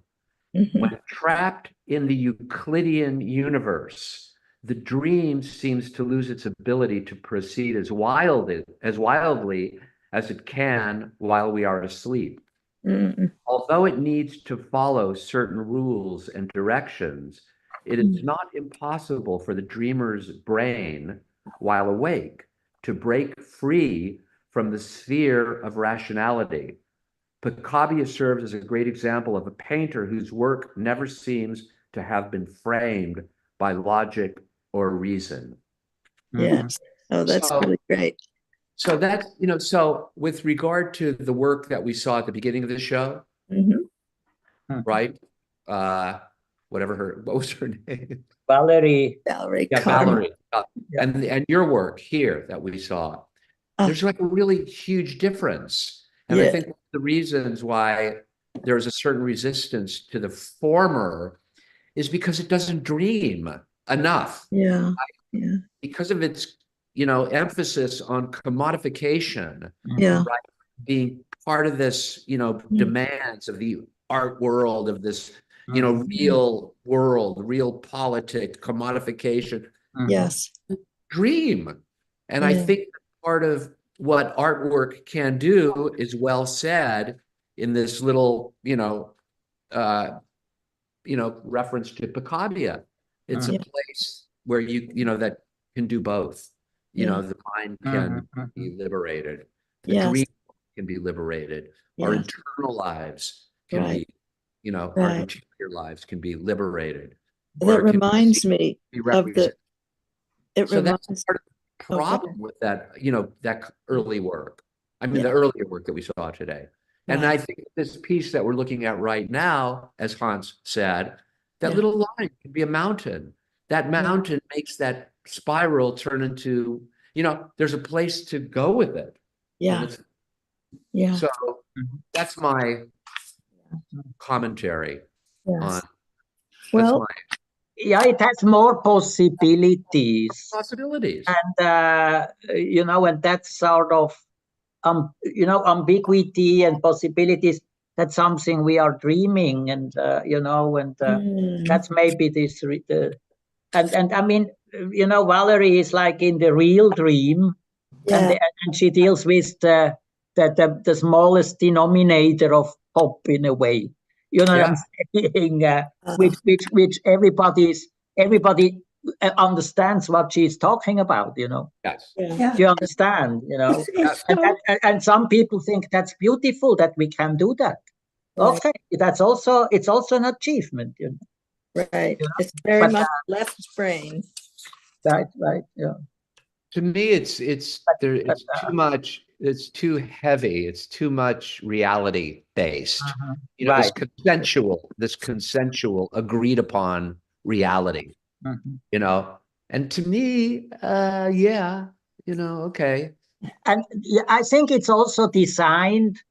When trapped in the Euclidean universe, the dream seems to lose its ability to proceed as wildly as it can while we are asleep. Although it needs to follow certain rules and directions, it is not impossible for the dreamer's brain, while awake, to break free from the sphere of rationality. Picabia serves as a great example of a painter whose work never seems to have been framed by logic or reason. Yes. Oh, that's really great. So that's, you know, so with regard to the work that we saw at the beginning of the show, right? What was her name? Valerie. Yeah, Valerie. And your work here that we saw, there's like a really huge difference. And I think the reasons why there's a certain resistance to the former is because it doesn't dream enough. Yeah. Because of its, you know, emphasis on commodification, Yeah. right? Being part of this, you know, demands of the art world, of this, you know, real world, real politic commodification. Yes. Dream. And I think part of what artwork can do is well said in this little, reference to Picabia. It's a place where that can do both. Yeah. The mind can be liberated. The Yes. dream can be liberated. Our Yes. internal lives can Right. be, our Right. interior lives can be liberated. That Or it can reminds me be of represented. it So that's reminds, part of the Oh, go problem ahead. with that, that early work. I mean, Yeah. the earlier work that we saw today. And Right. I think this piece that we're looking at right now, as Hans said, that Yeah. little line can be a mountain. That mountain makes that spiral turn into, there's a place to go with it. Yeah. And Yeah. so that's my commentary Yes. on Well, Yeah, it has more possibilities. possibilities. And, and that's sort of, ambiguity and possibilities. That's something we are dreaming, and, that's maybe this, and I mean, Valerie is like in the real dream, yeah. and she deals with the smallest denominator of pop in a way. You know what I'm saying? Which everybody understands what she's talking about. Yes. Yeah. Do you understand? It's And some people think that's beautiful that we can do that. Right. Okay, it's also an achievement. Right. Yeah. It's very But, much left brain. Right. Yeah. To me, it's too much. It's too heavy. It's too much reality based. Right. This consensual, agreed upon reality. And to me, okay. And I think it's also designed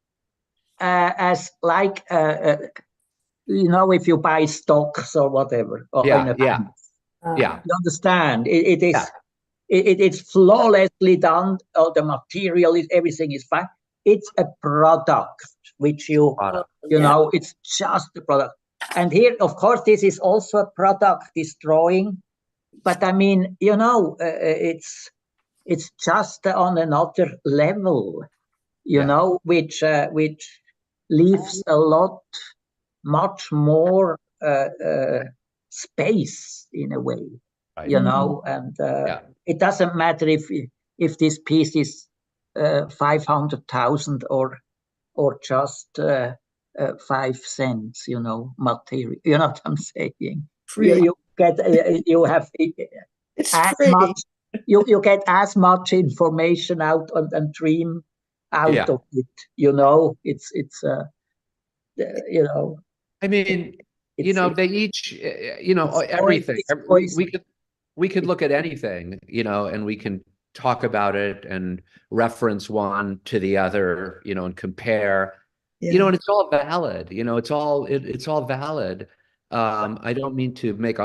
as like if you buy stocks or whatever. Or Yeah. You understand? It's flawlessly done. All the material is, everything is fine. It's a product which it's just a product. And here, of course, this is also a product, this drawing. But I mean, it's just on another level, which leaves a lot, much more space in a way, Right. and it doesn't matter if this piece is 500,000 or just 5 cents, material. You know what I'm saying? Free. You get you have It's as free. much. You get as much information out and dream out of it. It's I mean, they each, everything. We could look at anything, and we can talk about it and reference one to the other, and compare, and it's all valid. It's all valid. I don't mean to make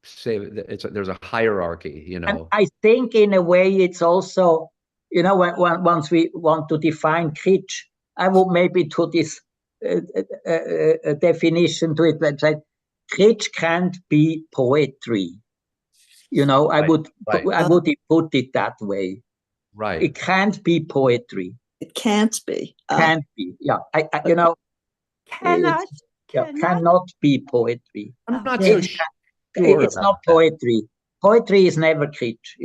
say that there's a hierarchy. And I think in a way it's also, once we want to define kitsch, I would maybe to this definition to it that kitsch can't be poetry. I would put it that way. Right. It can't be poetry. It can't be. Can't be. Yeah. Cannot be poetry. I'm not so sure. It's not poetry. Poetry is never kitsch.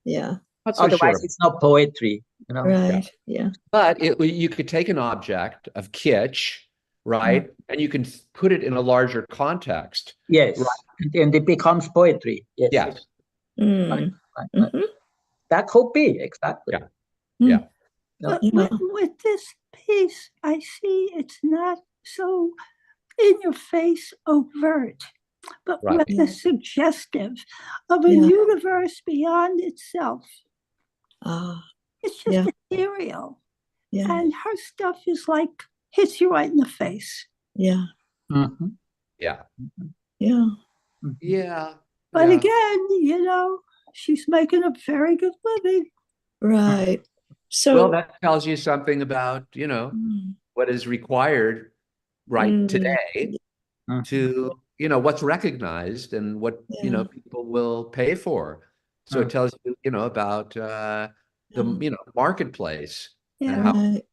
Yeah. Otherwise, it's not poetry. Right. Yeah. But you could take an object of kitsch, right, and you can put it in a larger context. Yes, right? And it becomes poetry. Yes. Mm. Right. That could be exactly. Yeah. But with this piece, I see it's not so in your face overt, but with the suggestive of a universe beyond itself. It's just ethereal. And her stuff is like hits you right in the face. Yeah. Mm-hmm. Yeah. Yeah. Yeah. But again, she's making a very good living. Right. So well, that tells you something about, what is required today to, what's recognized and what, people will pay for. So it tells you, about, the marketplace and Yeah. how Right.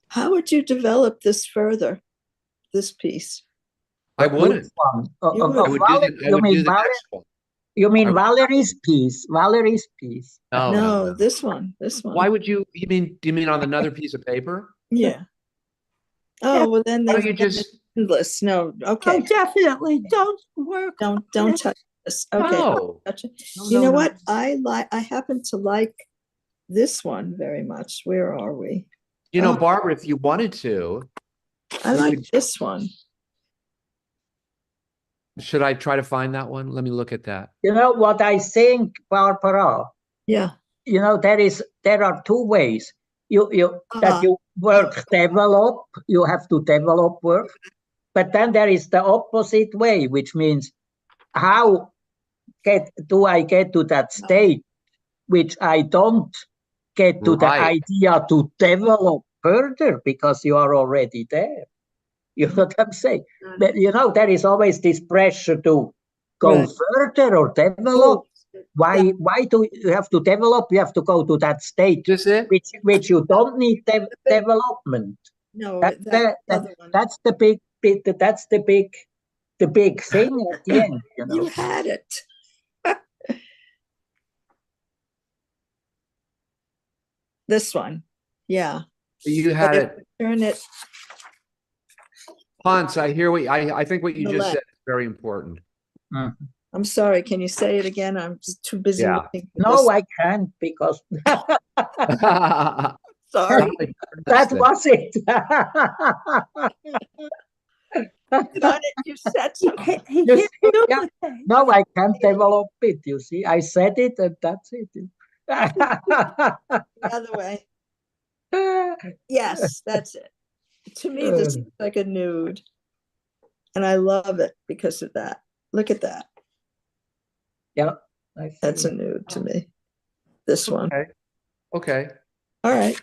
How would you develop this further, this piece? I Which wouldn't. one? You would. I would do the, I You would mean do the Valerie? next one. You I mean would- Valerie's piece? Valerie's piece. No, No, this one. Why would you do you mean on another piece of paper? Yeah. Oh, well, then Why there's don't you just, endless. No, Oh, okay. definitely. Don't work. Don't touch this. Okay. no. Touch it. No, You no, know no. what? I happen to like this one very much. Where are we? Oh. Barbara, if you wanted to, I We like could- this one. should I try to find that one? Let me look at that. You know what I think, Barbara? Yeah. There are two ways. That Uh-huh. you develop, you have to develop work. But then there is the opposite way, which means how do I get to that state which I don't get to the Right. idea to develop further because you are already there. You know what I'm saying? But there is always this pressure to go Right. further or develop. Why do you have to develop? You have to go to that state Is this it? which you don't need development. No, That's that the other one. that's the big bit. That's the big thing at the end. You had it. This one. Yeah. You had But it. Turn it. Hans, I hear I think what you The just left. said is very important. I'm sorry. Can you say it again? I'm just too busy. Yeah. looking at No, this. I can't because Sorry. that was it. Got it. You said so. He You can't see, duplicate. No, I can't develop it. You see, I said it and that's it. The other way. Yes, that's it. To me, this is like a nude. And I love it because of that. Look at that. Yeah, I see. That's a nude to me. This one. Okay. All right.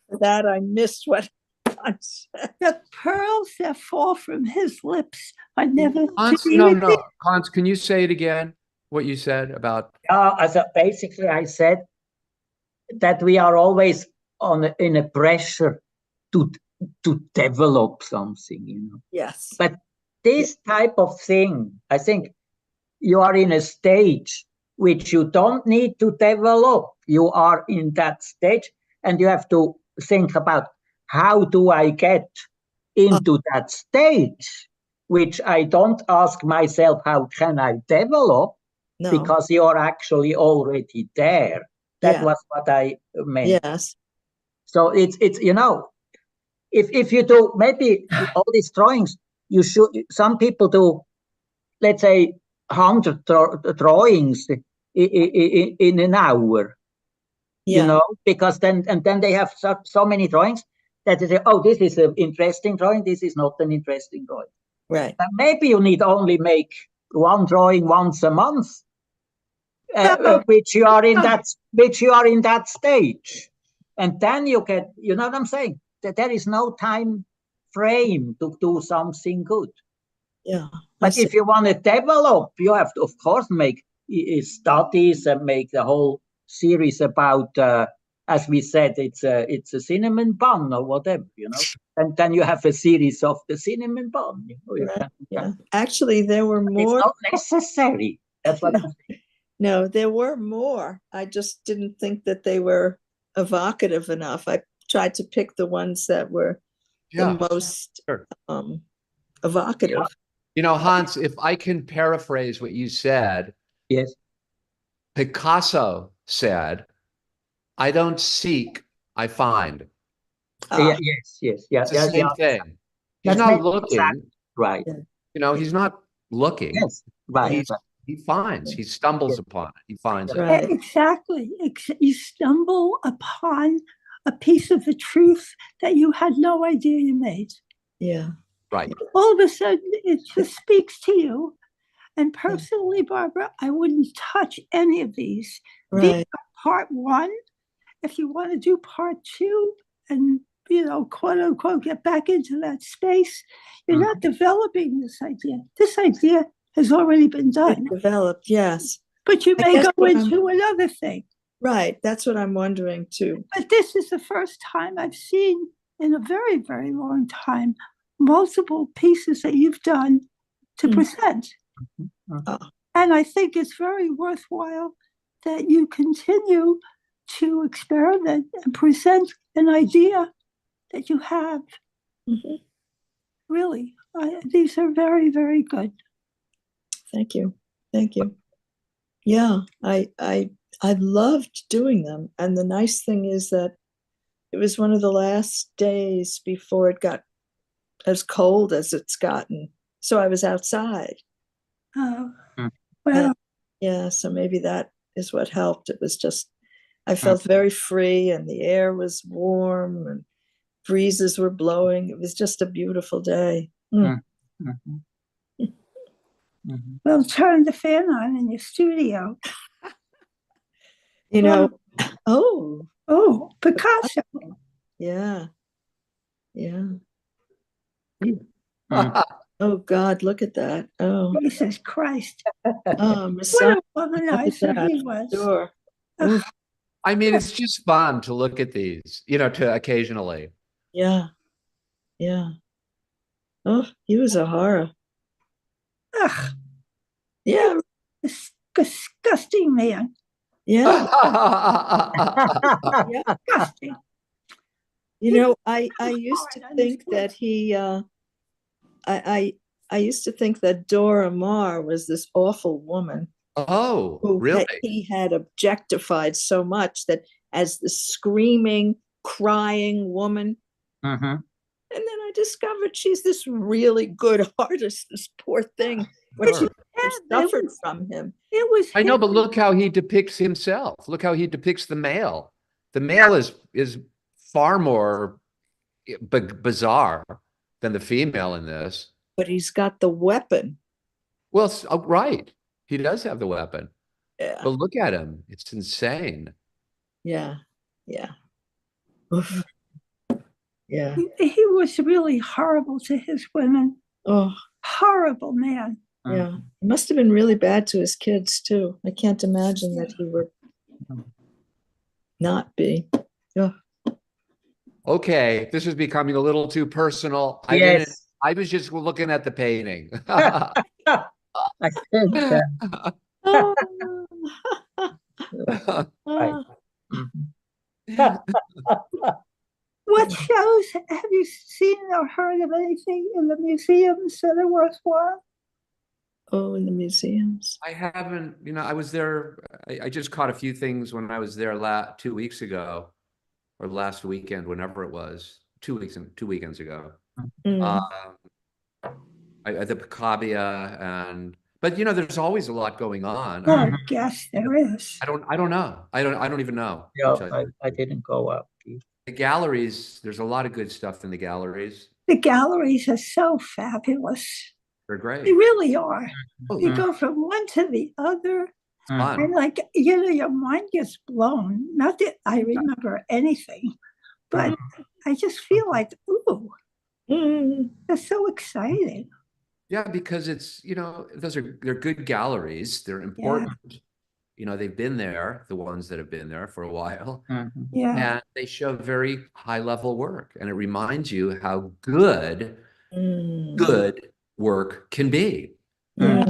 For that, I missed what I said. The pearls that fall from his lips are never Hans, to be no. repeated. Hans, can you say it again? What you said about Basically, I said that we are always in a pressure to develop something, Yes. But this type of thing, I think you are in a stage which you don't need to develop. You are in that stage and you have to think about how do I get into that stage, which I don't ask myself, how can I develop? No. Because you're actually already there. That Yeah. was what I meant. Yes. So it's if you do maybe all these drawings, some people do, let's say, 100 drawings in an hour. Yeah. Because then they have so many drawings that they say, oh, this is an interesting drawing, this is not an interesting drawing. Right. And maybe you need only make one drawing once a month, which you are in that stage, and then you get, you know what I'm saying? That there is no time frame to do something good. Yeah. But if you want to develop, you have to, of course, make studies and make the whole series about, as we said, it's a cinnamon bun or whatever, And then you have a series of the cinnamon bun. Yeah. Actually, there were more. It's not necessary. That's what I'm saying. No, there were more. I just didn't think that they were evocative enough. I tried to pick the ones that were the most Sure. evocative. Hans, if I can paraphrase what you said, Yes. Picasso said, I don't seek, I find. Yes. It's the same thing. He's That's not maybe looking, exactly right. he's not looking. Yes, right. He finds, he stumbles upon it. He finds it. Right. Exactly. You stumble upon a piece of the truth that you had no idea you made. Yeah. Right. All of a sudden, it just speaks to you. And personally, Barbara, I wouldn't touch any of these. These Right. are part one. If you want to do part two and, quote unquote, get back into that space, you're not developing this idea. This idea has already been done. Developed. Yes. But you I may guess go what I'm- into another thing. Right, that's what I'm wondering too. But this is the first time I've seen in a very, very long time multiple pieces that you've done to Mm. present. Oh, And I think it's very worthwhile that you continue to experiment and present an idea that you have. mhm. Really, these are very, very good. Thank you. Thank you. Yeah, I loved doing them. And the nice thing is that it was one of the last days before it got as cold as it's gotten. So I was outside. Uh, Mm. well, Yeah, so maybe that is what helped. It was just, I felt very free and the air was warm and breezes were blowing. It was just a beautiful day. Mm. Mhm. Mhm. well, turn the fan on in your studio. You know, oh, Oh, Picasso. yeah, yeah. Mm. Oh God, look at that. Oh, Jesus Christ. oh, What Messiah. a Look at womanizer that. he was. Sure. Ugh. Oof. I mean, it's just fun to look at these, to occasionally. Yeah, yeah. Oh, he was a horror. Ugh, Yeah, disgusting man. yeah, yeah. Disgusting. You know, I used to Hard on think his that he I used to think that Dora Maar was this awful woman Oh, who really? he had objectified so much that as the screaming, crying woman. Mhm. And then I discovered she's this really good artist, this poor thing. What she Sure. suffered from him. It was I know, him. but look how he depicts himself. Look how he depicts the male. The male is far more bizarre than the female in this. But he's got the weapon. Well, right. He does have the weapon. Yeah, But look at him. It's insane. yeah, yeah. Oof. Yeah. He was really horrible to his women. Oh, Horrible man. yeah. It must have been really bad to his kids too. I can't imagine that he would not be. Yeah. Okay, this is becoming a little too personal. I didn't. Yes, I was just looking at the painting. I think. Oh. Right. Ah. Mhm. What shows have you seen or heard of anything in the museums that are worthwhile? Oh, in the museums. I haven't, I was there. I just caught a few things when I was there 2 weeks ago, or last weekend, whenever it was, 2 weekends ago. Mm. At the Picabia, but there's always a lot going on. Oh, yes, there is. I don't know. I don't even know. Yeah, to tell you. I didn't go up. The galleries, there's a lot of good stuff in the galleries. The galleries are so fabulous. They're great. They really are. Oh, You go from one to the other, fun. and like, your mind gets blown. Not that I remember anything, but I just feel like, ooh, Mm. that's so exciting. Yeah, because it's, they're good galleries. They're important. They've been there, the ones that have been there for a while. Mhm. Yeah. And they show very high level work. And it reminds you how good work can be. Yeah.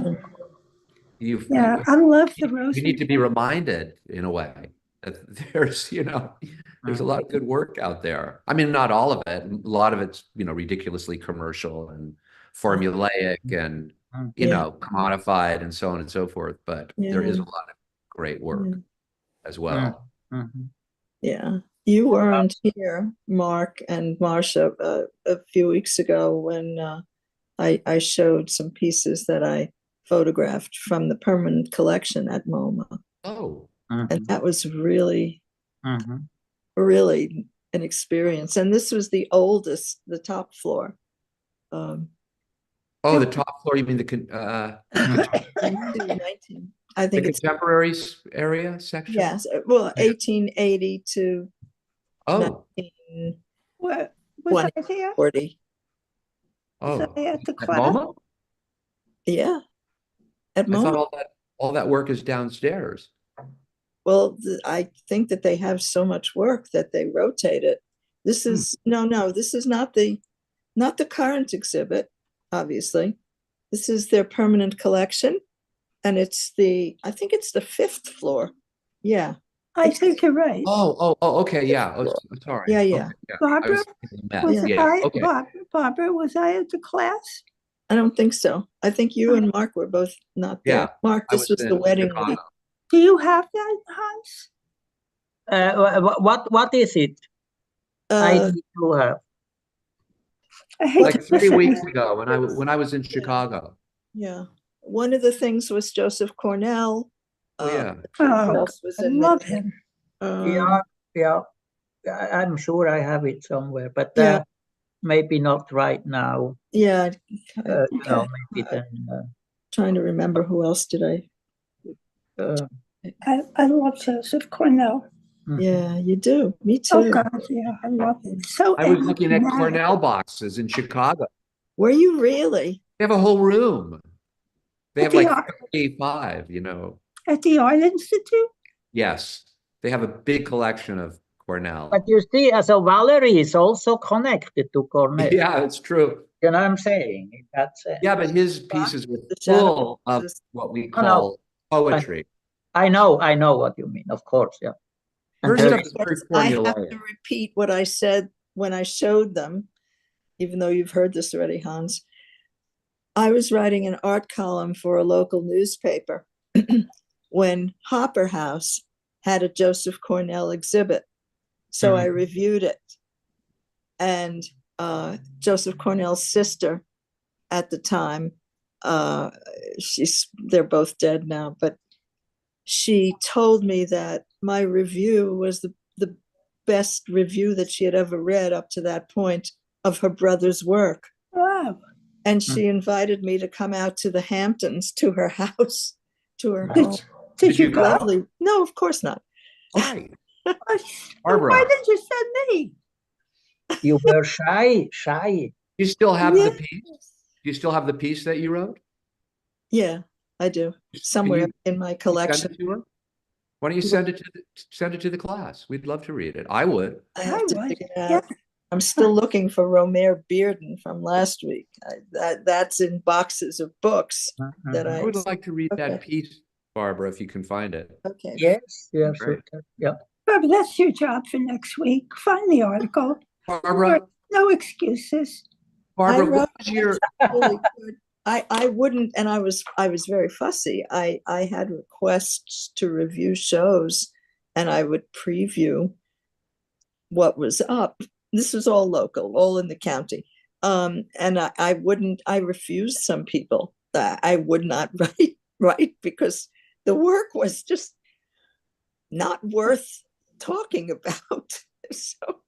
Mm. I love the You Rosen. need to be reminded in a way that there's a lot of good work out there. I mean, not all of it. A lot of it's, ridiculously commercial and formulaic and, Yeah. commodified and so on and so forth. But there is a Yeah. lot of great work Yeah. as well. Mhm. Yeah. You weren't here, Mark and Marcia, a few weeks ago when I showed some pieces that I photographed from the permanent collection at MoMA. Oh, And that was really, Mhm. really an experience. And this was the oldest, the top floor. the top floor, you mean the 19, I think it's, contemporary area section? yes, well, 1880 to Oh, 1940. What was I there? Was oh, I at the at class? MoMA? Yeah. At I thought MoMA. all that work is downstairs. Well, I think that they have so much work that they rotate it. This is, no, this is not the current exhibit, obviously. This is their permanent collection. And I think it's the 5th floor. Yeah. I think you're right. Oh, okay, yeah. Oh, sorry. Yeah, yeah. Okay, I Barbara, was thinking Met, Was yeah, I, okay. Barbara, was I at the class? I don't think so. I think you and Mark were both not there. Yeah, Mark, I this was the in wedding Chicago. week. Do you have that, Hans? What is it? I Uh, need to have. I hate Like to 3 listen. weeks ago when I was in Chicago. yeah. One of the things was Joseph Cornell. Oh, yeah. What Oh, else was I in love there? him. Yeah. I'm sure I have it somewhere, but Yeah. maybe not right now. Yeah. Maybe then. Trying to remember who else did I. I love Joseph Cornell. Yeah, you do. Me Oh too. God, yeah, I love it. So I was looking at enigmatic. Cornell boxes in Chicago. Were you really? They have a whole room. They have At the like art- 35, you know. At the Art Institute? Yes, they have a big collection of Cornell. But you see, so Valerie is also connected to Cornell. Yeah, it's true. You know what I'm saying? Yeah, but his pieces were The shadow full of boxes. what we Oh, no. call poetry. I know what you mean. Of course, yeah. Her And stuff there's- is very I have formulaic. to repeat what I said when I showed them, even though you've heard this already, Hans. I was writing an art column for a local newspaper when Hopper House had a Joseph Cornell exhibit. So I reviewed it. And Joseph Cornell's sister at the time, they're both dead now, but she told me that my review was the best review that she had ever read up to that point of her brother's work. Wow. And she invited me to come out to the Hamptons, to her house, to her home. Did you you go? go? Lovely. No, of course not. Why? Barbara. Why did you send me? You were shy. You still have the Yes. piece? Do you still have the piece that you wrote? Yeah, I do. Somewhere in my Send collection. it to her? Why don't you send it to the class? We'd love to read it. I would. I have to would. figure it Yeah. out. I'm still looking for Romare Bearden from last week. That's in boxes of books that I would like to read Okay. that piece, Barbara, if you can find it. Okay. Yes, Right. sure. Yeah. Barbara, that's your job for next week. Find the article. Barbara, No excuses. Barbara, wrote- what was your Really good. I wouldn't, and I was very fussy. I had requests to review shows, and I would preview what was up. This was all local, all in the county. And I refused some people that I would not write because the work was just not worth talking about. So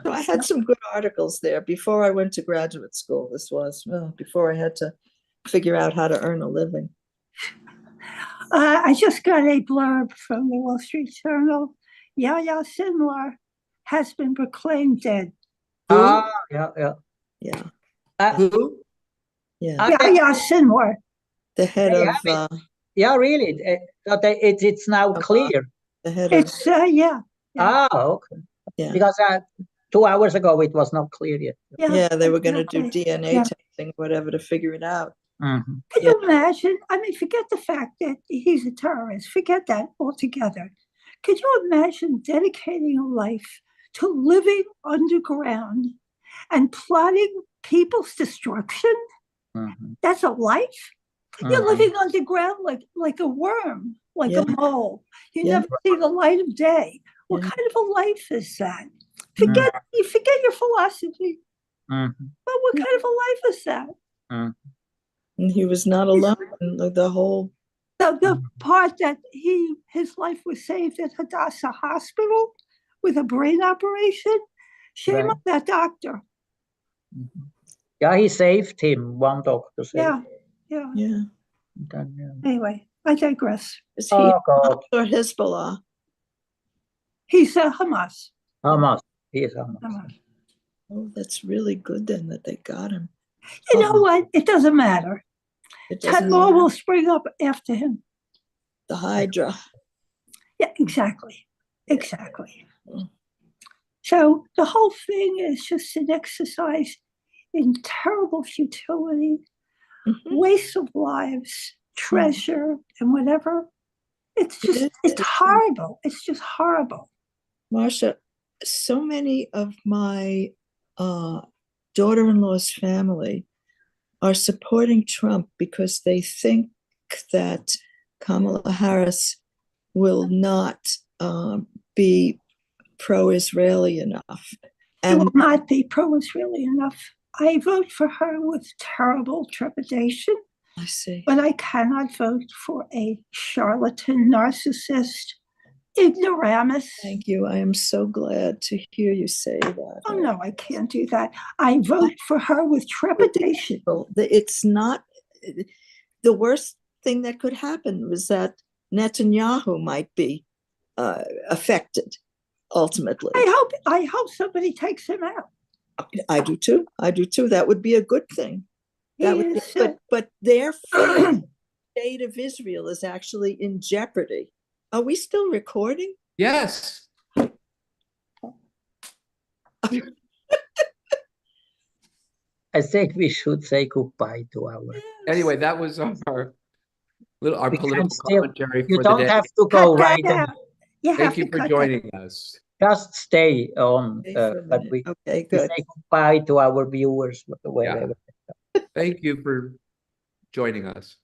I had some good articles there before I went to graduate school. This was before I had to figure out how to earn a living. I just got a blurb from the Wall Street Journal. Yahya Sinwar has been proclaimed dead. Yeah. Yeah, who? yeah. Yahya Sinwar. The head Hey, of Yeah, really. It's now clear. the head of It's yeah. Okay. yeah. Because 2 hours ago it was not clear yet. Yeah, they were going to do exactly. DNA Yeah. testing, whatever, to figure it out. Mhm. Can you imagine? I mean, forget the fact that he's a terrorist. Forget that altogether. Could you imagine dedicating a life to living underground and plotting people's destruction? Mhm. That's a life. You're Mhm. living underground like a worm, like Yeah. a mole. You Yeah. never see the light of day. What Yeah. kind of a life is that? You forget your philosophy. Mhm. But what kind of a life is that? And he was not alone. The whole The part that his life was saved at Hadassah Hospital with a brain operation. Shame Right. on that doctor. Yeah, he saved him. One doctor said. Yeah. yeah. Then, yeah. Anyway, I digress. Is he Oh God, or Hezbollah? He's Hamas. Hamas. He is Hamas. Hamas. Oh, that's really good then that they got him. You know what? It doesn't matter. It 10 doesn't more matter. will spring up after him. The Hydra. Yeah, exactly. Exactly. Mm. So the whole thing is just an exercise in terrible futility, Mhm. waste of lives, treasure, and whatever. It's It just, is. it's horrible. It's just horrible. Marcia, so many of my daughter-in-law's family are supporting Trump because they think that Kamala Harris will not be pro-Israeli enough. It will And not be pro-Israeli enough. I vote for her with terrible trepidation, I see. but I cannot vote for a charlatan, narcissist, ignoramus. Thank you. I am so glad to hear you say that. Oh no, I can't do that. I vote for her with trepidation. It's not the worst thing that could happen was that Netanyahu might be affected ultimately. I hope somebody takes him out. I do too. I do too. That would be a good thing. That would be, but their state of Israel is actually in jeopardy. Are we still recording? Yes. I think we should say goodbye to our. Anyway, that was our We political can still. commentary You for the don't day. have to go Cut that right out. in. You have Thank to you for cut that. joining us. Just stay on. Stay for a But minute. we Okay, we good. say goodbye to our viewers Yeah. wherever. Thank you for joining us.